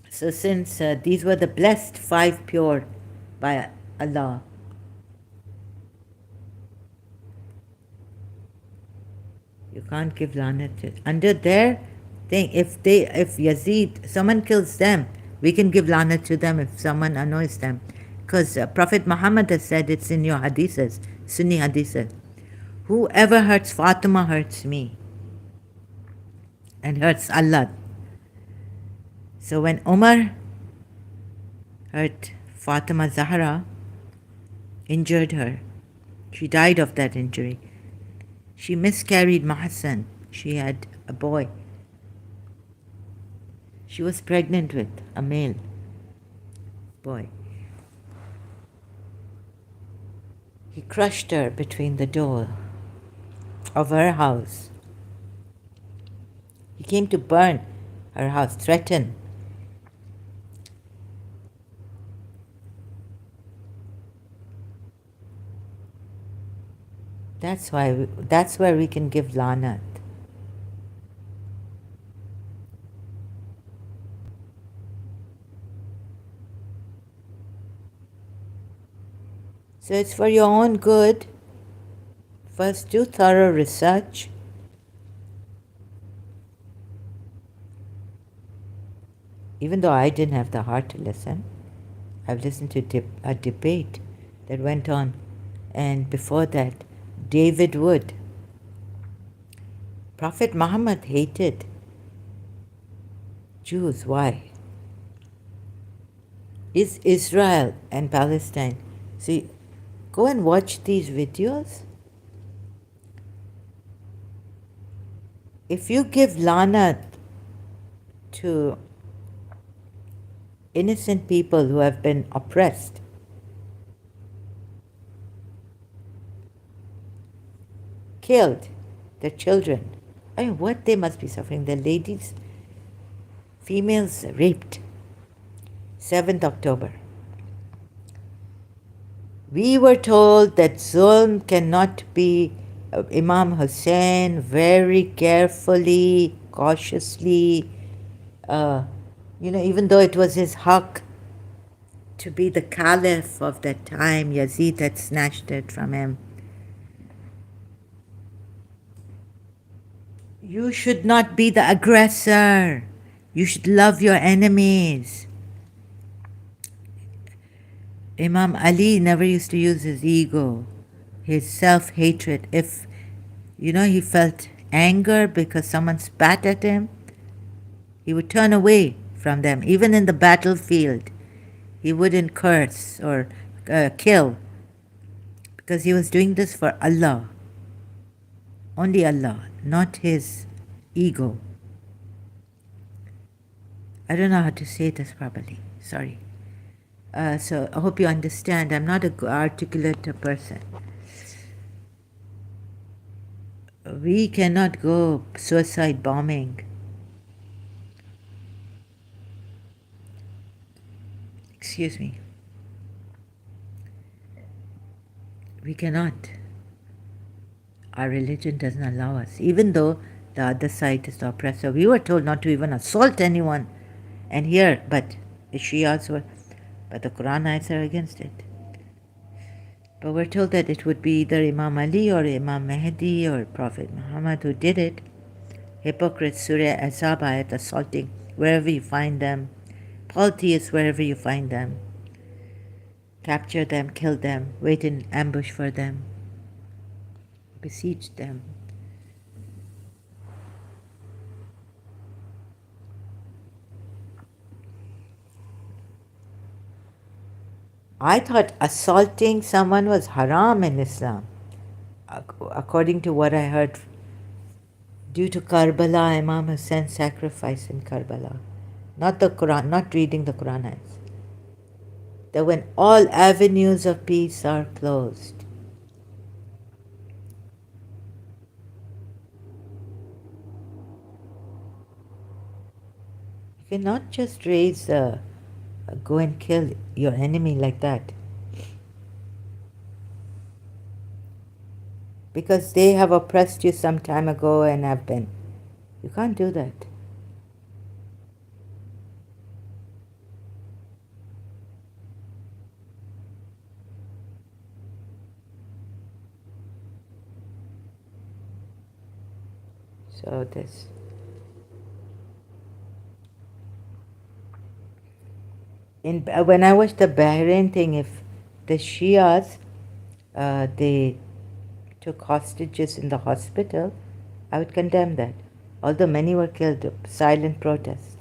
So since these were the blessed five pure by Allah, you can't give lanat. Under their thing, if Yazid, someone kills them, we can give lanat to them if someone annoys them. Because Prophet Muhammad has said, it's in your hadiths, Sunni hadiths, whoever hurts Fatima hurts me and hurts Allah. So when Umar hurt Fatima Zahra, injured her, She died of that injury. She miscarried Mahsan. She had a boy. She was pregnant with a male boy. He crushed her between the door of her house. He came to burn her house, threaten. That's where we can give lanat. So it's for your own good. First, do thorough research. Even though I didn't have the heart to listen, I've listened to a debate that went on. And before that, David Wood. Prophet Muhammad hated Jews. Why? Is Israel and Palestine. See, go and watch these videos. If you give lanat to innocent people who have been oppressed, killed, their children, I mean, what they must be suffering. The ladies, females raped. 7th October. We were told that Zulm cannot be. Imam Hussein very carefully, cautiously, even though it was his haq to be the caliph of that time, Yazid had snatched it from him. You should not be the aggressor. You should love your enemies. Imam Ali never used to use his ego, his self-hatred. If, he felt anger because someone spat at him, he would turn away from them. Even in the battlefield, he wouldn't curse or kill, because he was doing this for Allah. Only Allah, not his ego. I don't know how to say this properly. Sorry. So I hope you understand. I'm not an articulate person. We cannot go suicide bombing. Excuse me. We cannot. Our religion doesn't allow us, even though the other side is the oppressor. We were told not to even assault anyone. And here, but the Shias were, but the Quran ayats are against it. But we're told that it would be either Imam Ali or Imam Mahdi or Prophet Muhammad who did it. Hypocrites, Surah Azab ayat, assaulting wherever you find them. Polytheists, wherever you find them. Capture them, kill them, wait in ambush for them. Besiege them. I thought assaulting someone was haram in Islam, according to what I heard. Due to Karbala, Imam Hussein's sacrifice in Karbala, not the Quran, not reading the Quran. That when all avenues of peace are closed, you cannot just go and kill your enemy like that, because they have oppressed you some time ago and have been. You can't do that. So this. When I watched the Bahrain thing, if the Shias, they took hostages in the hospital, I would condemn that. Although many were killed, silent protest.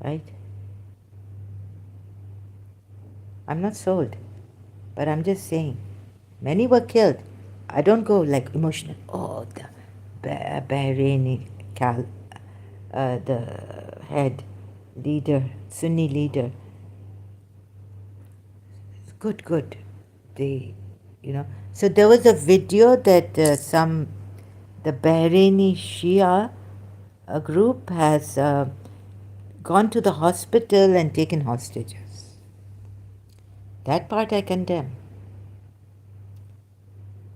Right? I'm not sold, but I'm just saying, many were killed. I don't go like emotional. Oh, the Bahraini the head leader, Sunni leader. Good, good. They, you know. So there was a video that the Bahraini Shia group has gone to the hospital and taken hostages. That part I condemn.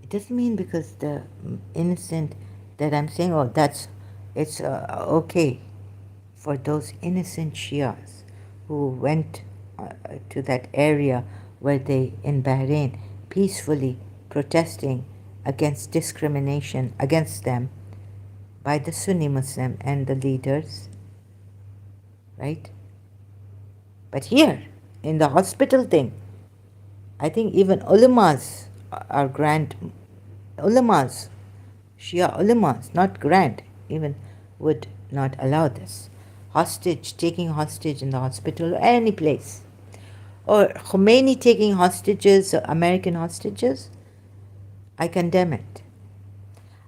It doesn't mean because the innocent that I'm saying, oh, it's okay for those innocent Shias who went to that area where they, in Bahrain, peacefully protesting against discrimination against them by the Sunni Muslim and the leaders, right? But here, in the hospital thing, I think even ulamas are grand ulamas, Shia ulamas, not grand, even would not allow this. Hostage, taking hostage in the hospital or any place. Or Khomeini taking hostages, American hostages, I condemn it.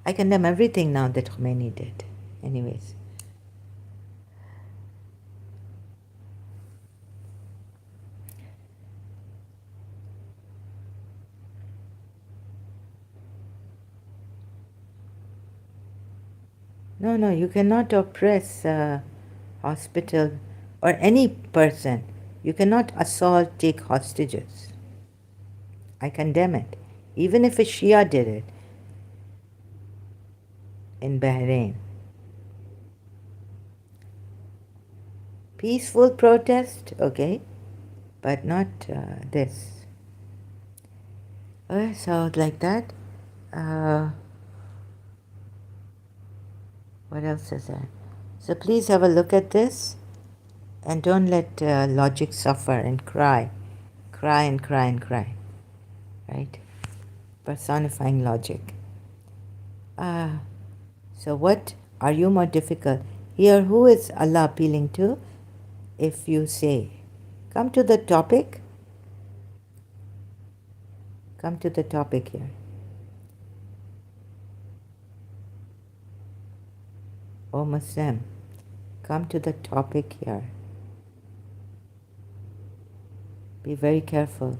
I condemn everything now that Khomeini did. Anyways. No, no, you cannot oppress a hospital or any person. You cannot assault, take hostages. I condemn it. Even if a Shia did it in Bahrain. Peaceful protest, okay, but not this. So like that. Uh, what else is there? So please have a look at this and don't let logic suffer and cry. Cry and cry and cry. Right? Personifying logic. So what are you more difficult? Here, who is Allah appealing to? If you say, come to the topic. Come to the topic here. O Muslim, come to the topic here. Be very careful.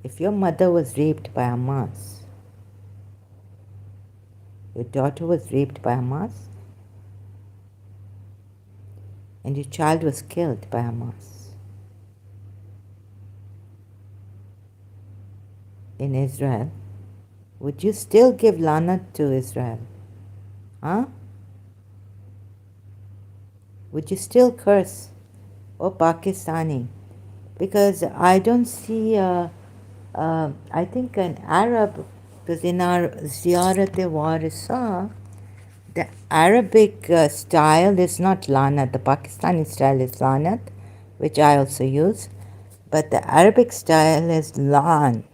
If your mother was raped by Hamas, your daughter was raped by Hamas, and your child was killed by Hamas in Israel, would you still give lanat to Israel? Huh? Would you still curse, oh Pakistani? Because I don't see, I think an Arab, because in our Ziyarat-e-Warisa, the Arabic style is not lanat, the Pakistani style is lanat, which I also use, but the Arabic style is lan.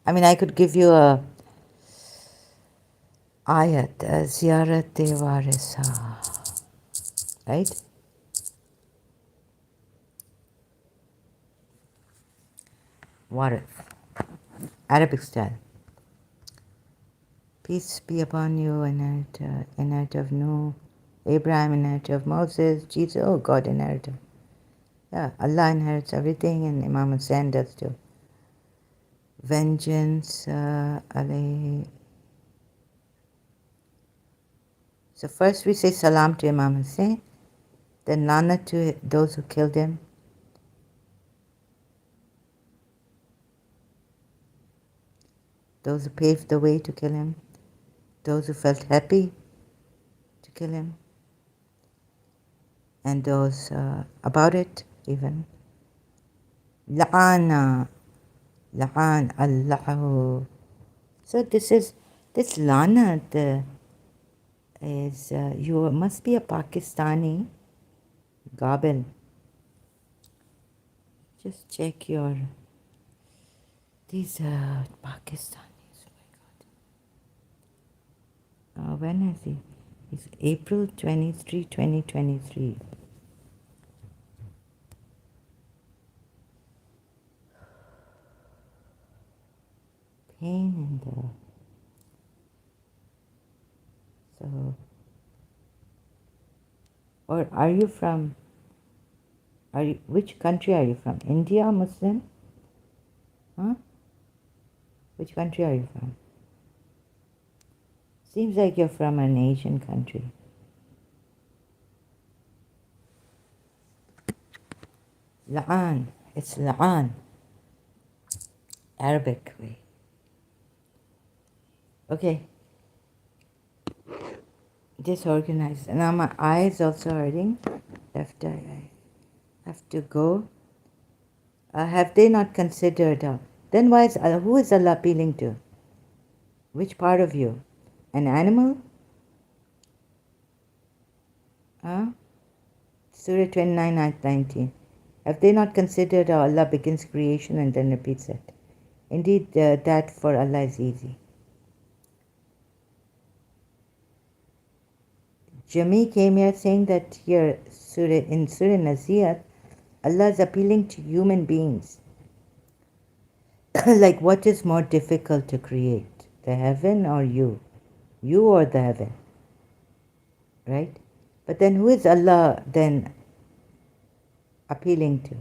I mean, I could give you a ayat, Ziyarat-e-Warisa, right? Warith, Arabic style. Peace be upon you, inherit of Noah, Abraham, inherit of Moses, Jesus, oh God, inheritor. Yeah, Allah inherits everything, and Imam Hussain does too. Vengeance, alayhi. So first we say salam to Imam Hussain, then lanat to those who killed him. Those who paved the way to kill him, those who felt happy to kill him, and those about it even. La'ana, la'an Allahu. So this lanat is, you must be a Pakistani, Gabil. Just check these Pakistanis, oh my God. When is he? It's April 23, 2023. Pain and so. Or are you from? Which country are you from? India, Muslim? Huh? Which country are you from? Seems like you're from an Asian country. La'an. It's La'an. Arabic way. Okay. Disorganized. Now my eye is also hurting. Left eye. I have to go. Have they not considered? Then why is who is Allah appealing to? Which part of you? An animal? Huh? Surah 29, Ayat 19. Have they not considered how Allah begins creation and then repeats it? Indeed, that for Allah is easy. Jami came here saying that here in Surah Nasiyat, Allah is appealing to human beings. Like, what is more difficult to create? The heaven or you? You or the heaven? Right? But then who is Allah then appealing to?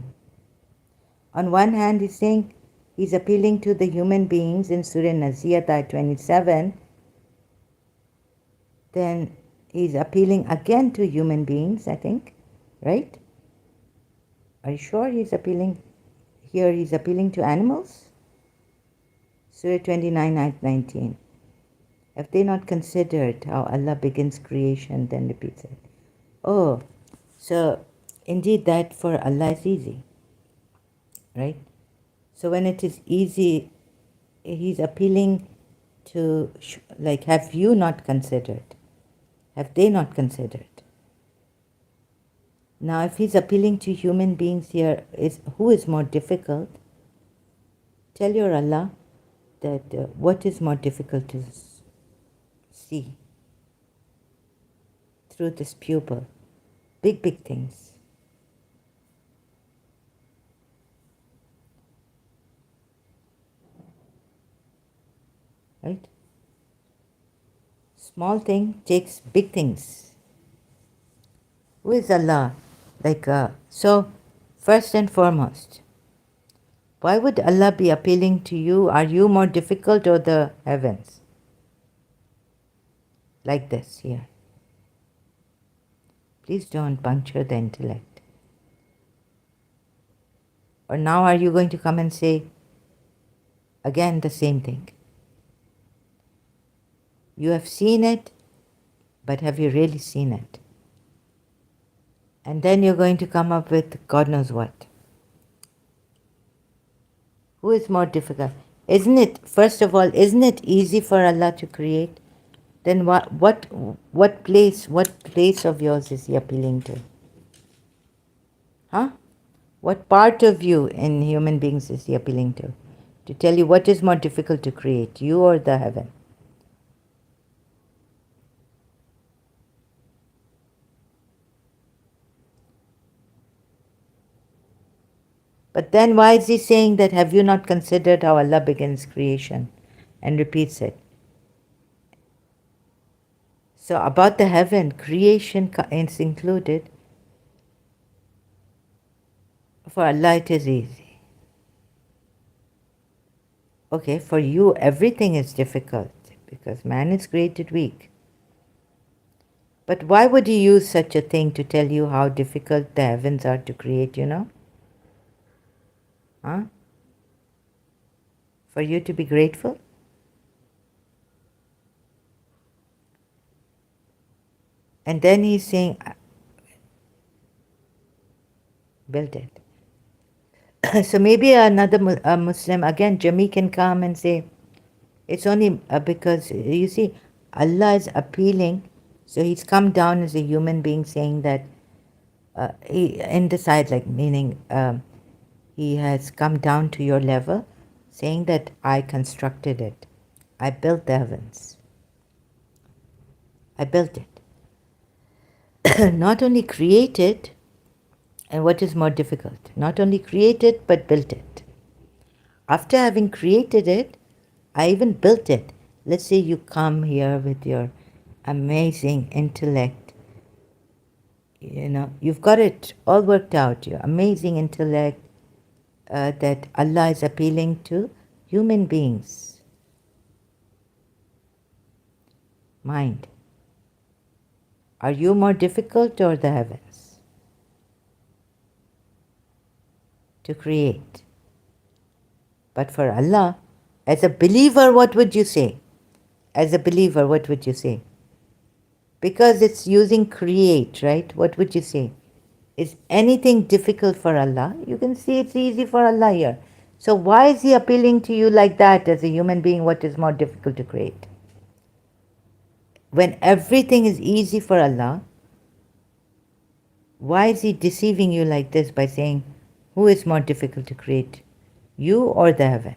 On one hand, he's saying he's appealing to the human beings in Surah Nasiyat, ayat 27. Then he's appealing again to human beings, I think. Right? Are you sure he's appealing? Here he's appealing to animals? Surah 29, ayat 19. Have they not considered how Allah begins creation, then repeats it? Oh, so indeed that for Allah is easy, right? So when it is easy, he's appealing to, like, have you not considered? Have they not considered? Now, if he's appealing to human beings here, who is more difficult? Tell your Allah that what is more difficult to see through this pupil. Big, big things. Right? Small thing takes big things. Who is Allah? So, first and foremost, why would Allah be appealing to you? Are you more difficult or the heavens? Like this here. Please don't puncture the intellect. Or now are you going to come and say again the same thing? You have seen it, but have you really seen it? And then you're going to come up with God knows what. Who is more difficult? Isn't it, first of all, isn't it easy for Allah to create? Then what place of yours is He appealing to? Huh? What part of you in human beings is He appealing to? To tell you what is more difficult to create, you or the heaven? But then why is He saying that have you not considered how Allah begins creation and repeats it? So about the heaven, creation is included. For Allah it is easy. Okay, for you everything is difficult because man is created weak. But why would He use such a thing to tell you how difficult the heavens are to create, you know? Huh? For you to be grateful? And then He's saying, build it. So maybe another Muslim, again, Jami can come and say, it's only because, you see, Allah is appealing, so He's come down as a human being saying that, in the side, like meaning He has come down to your level, saying that I constructed it. I built the heavens. I built it. Not only create it, and what is more difficult? Not only create it, but built it. After having created it, I even built it. Let's say you come here with your amazing intellect. You've got it all worked out, your amazing intellect, that Allah is appealing to human beings. Mind. Are you more difficult or the heavens to create? But for Allah, as a believer, what would you say? As a believer, what would you say? Because it's using create, right? What would you say? Is anything difficult for Allah? You can see it's easy for Allah here. So why is He appealing to you like that as a human being? What is more difficult to create? When everything is easy for Allah, why is He deceiving you like this by saying, who is more difficult to create? You or the heaven?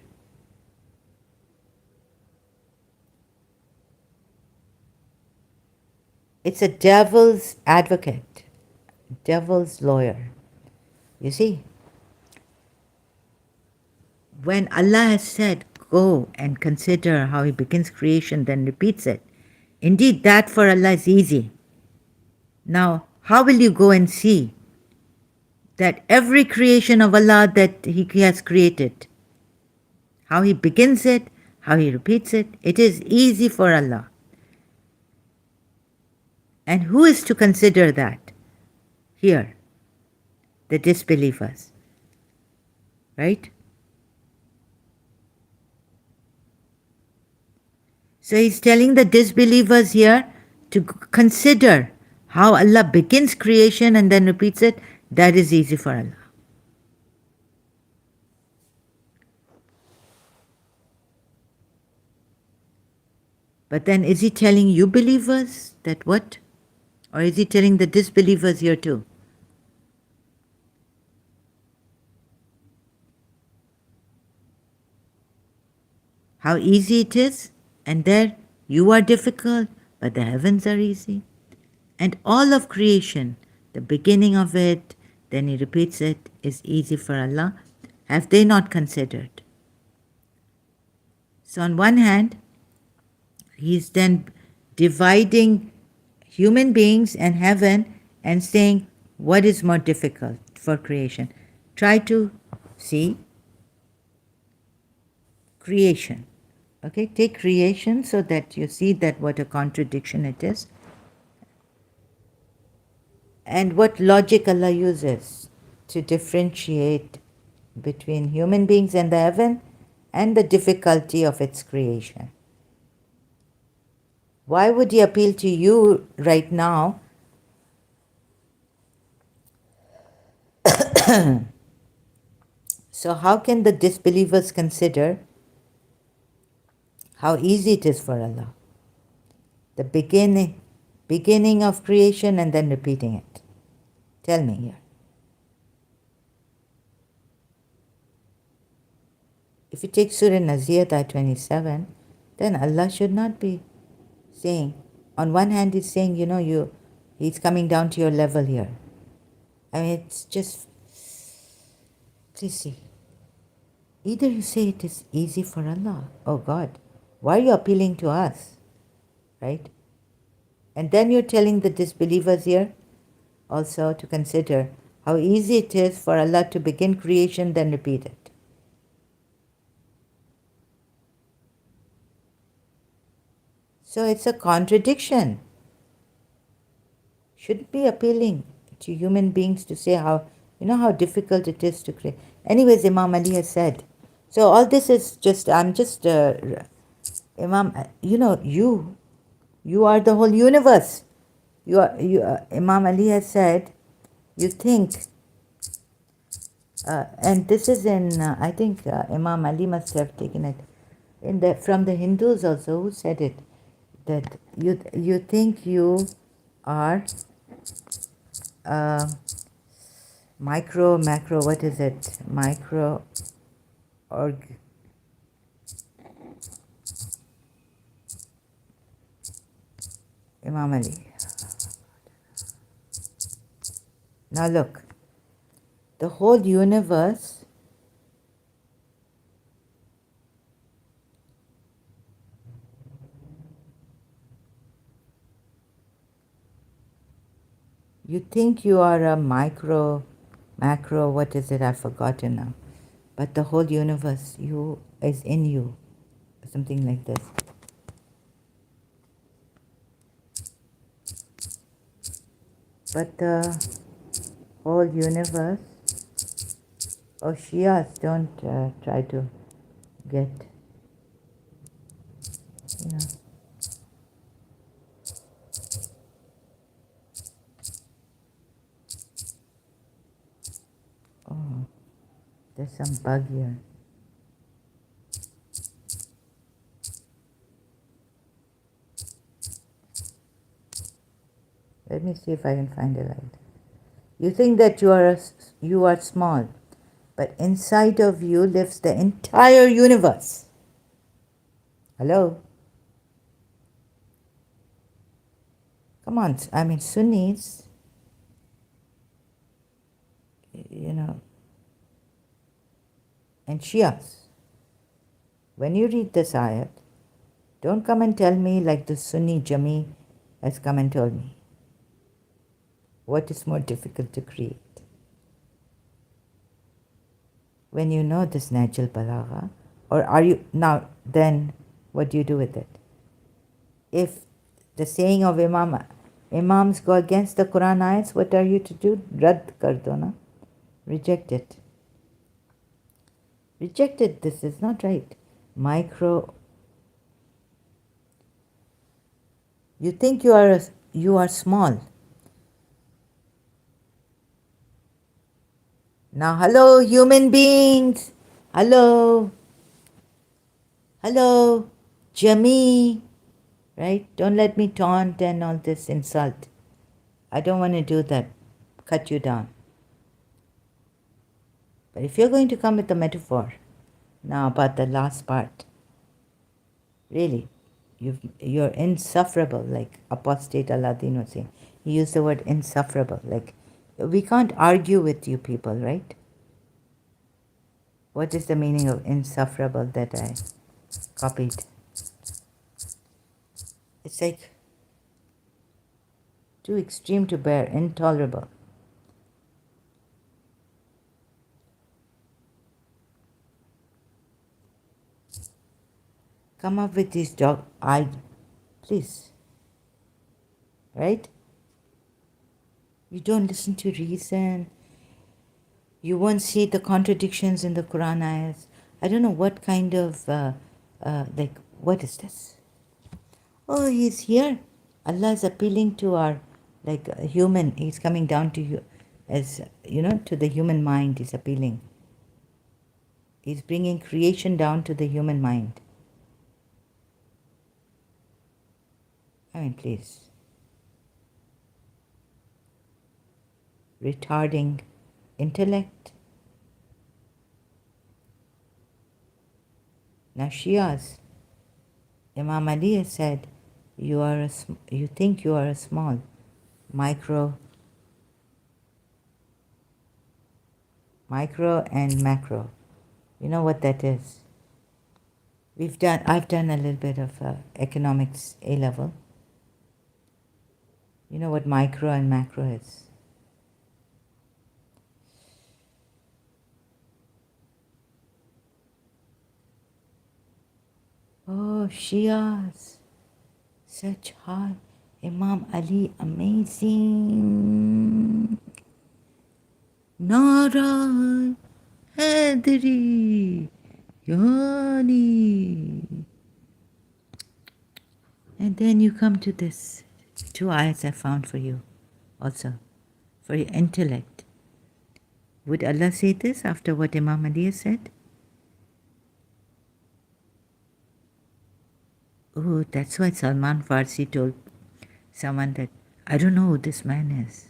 It's a devil's advocate, devil's lawyer. You see, when Allah has said, go and consider how He begins creation, then repeats it, indeed that for Allah is easy. Now, how will you go and see that every creation of Allah that He has created, how He begins it, how He repeats it, it is easy for Allah. And who is to consider that? Here, the disbelievers, right? So He's telling the disbelievers here to consider how Allah begins creation and then repeats it. That is easy for Allah. But then is He telling you believers that what? Or is He telling the disbelievers here too? How easy it is, and there you are difficult, but the heavens are easy. And all of creation, the beginning of it, then He repeats it, is easy for Allah. Have they not considered? So on one hand, He's then dividing human beings and heaven and saying, what is more difficult for creation? Try to see creation. Okay, take creation so that you see that what a contradiction it is. And what logic Allah uses to differentiate between human beings and the heaven and the difficulty of its creation. Why would He appeal to you right now? So how can the disbelievers consider how easy it is for Allah? The beginning of creation and then repeating it. Tell me here. If you take Surah Naziyat ayah 27, then Allah should not be saying, on one hand He's saying, He's coming down to your level here. I mean, it's just, please see. Either you say it is easy for Allah, oh God, why are you appealing to us, right? And then you're telling the disbelievers here also to consider how easy it is for Allah to begin creation, then repeat it. So it's a contradiction. Shouldn't be appealing to human beings to say how difficult it is to create. Anyways, Imam Ali has said. So all this is just, Imam, you are the whole universe. Imam Ali has said, you think, and this is in, I think Imam Ali must have taken it from the Hindus also, who said it, that you think you are macro, what is it? Imam Ali. Now look, the whole universe you think you are a macro, what is it? I've forgotten now. But the whole universe, you is in you, something like this. But the whole universe, oh, Shias, don't try to get, you know. Oh, there's some bug here. Let me see if I can find a light. You think that you are small, but inside of you lives the entire universe. Hello? Come on, I mean, Sunnis, you know, and Shias. When you read this ayat, don't come and tell me like the Sunni Jami has come and told me. What is more difficult to create? When you know this Najal Balagha, or are you, now then what do you do with it? If the saying of Imams go against the Quran ayats, what are you to do? Rad kar do na. Reject it. Reject it. This is not right. You think you are small. Now, hello, human beings. Hello. Hello, Jami. Right? Don't let me taunt and all this insult. I don't want to do that. Cut you down. But if you're going to come with a metaphor now about the last part, really, you're insufferable, like apostate Aladdin was saying. He used the word insufferable. Like, we can't argue with you people, right? What is the meaning of insufferable that I copied? It's like too extreme to bear, intolerable. Come up with these please, right? You don't listen to reason. You won't see the contradictions in the Quran ayahs. I don't know what kind of, like, what is this? Oh, he's here. Allah is appealing to our, like, human. He's coming down to you, as, you know, to the human mind. He's appealing. He's bringing creation down to the human mind. I mean, please. Retarding intellect. Now, Shias, Imam Ali has said, you think you are a small, micro and macro. You know what that is? I've done a little bit of economics A level. You know what micro and macro is? Oh, Shias, such high. Imam Ali, amazing. Nara Hadri Yani. And then you come to this. 2 ayats I found for you also, for your intellect. Would Allah say this after what Imam Ali has said? Oh, that's why Salman Farsi told someone that, I don't know who this man is.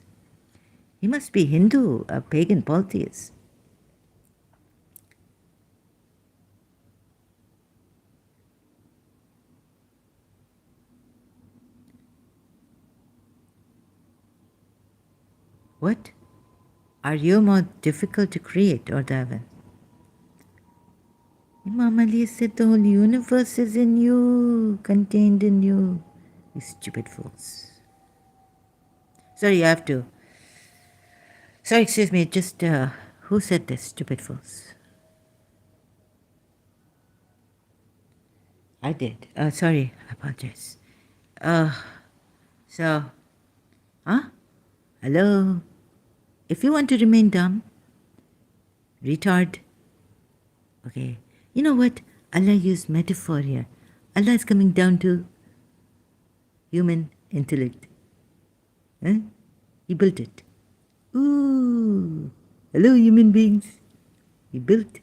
He must be Hindu, a pagan polytheist. What? Are you more difficult to create or the heaven? Imam Ali said the whole universe is in you, contained in you. You stupid fools. Sorry, I have to. Sorry, excuse me, just who said this, stupid fools? I did. Sorry, I apologize. So, huh? Hello? If you want to remain dumb, retard, okay. You know what? Allah used metaphor here. Allah is coming down to human intellect. Huh? He built it. Ooh. Hello, human beings. He built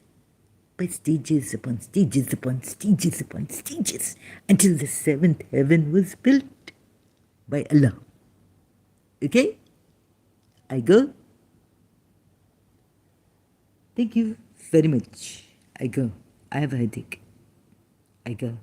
by stages upon stages upon stages upon stages until the seventh heaven was built by Allah. Okay? I go. Thank you very much. I go. I have a headache. I go.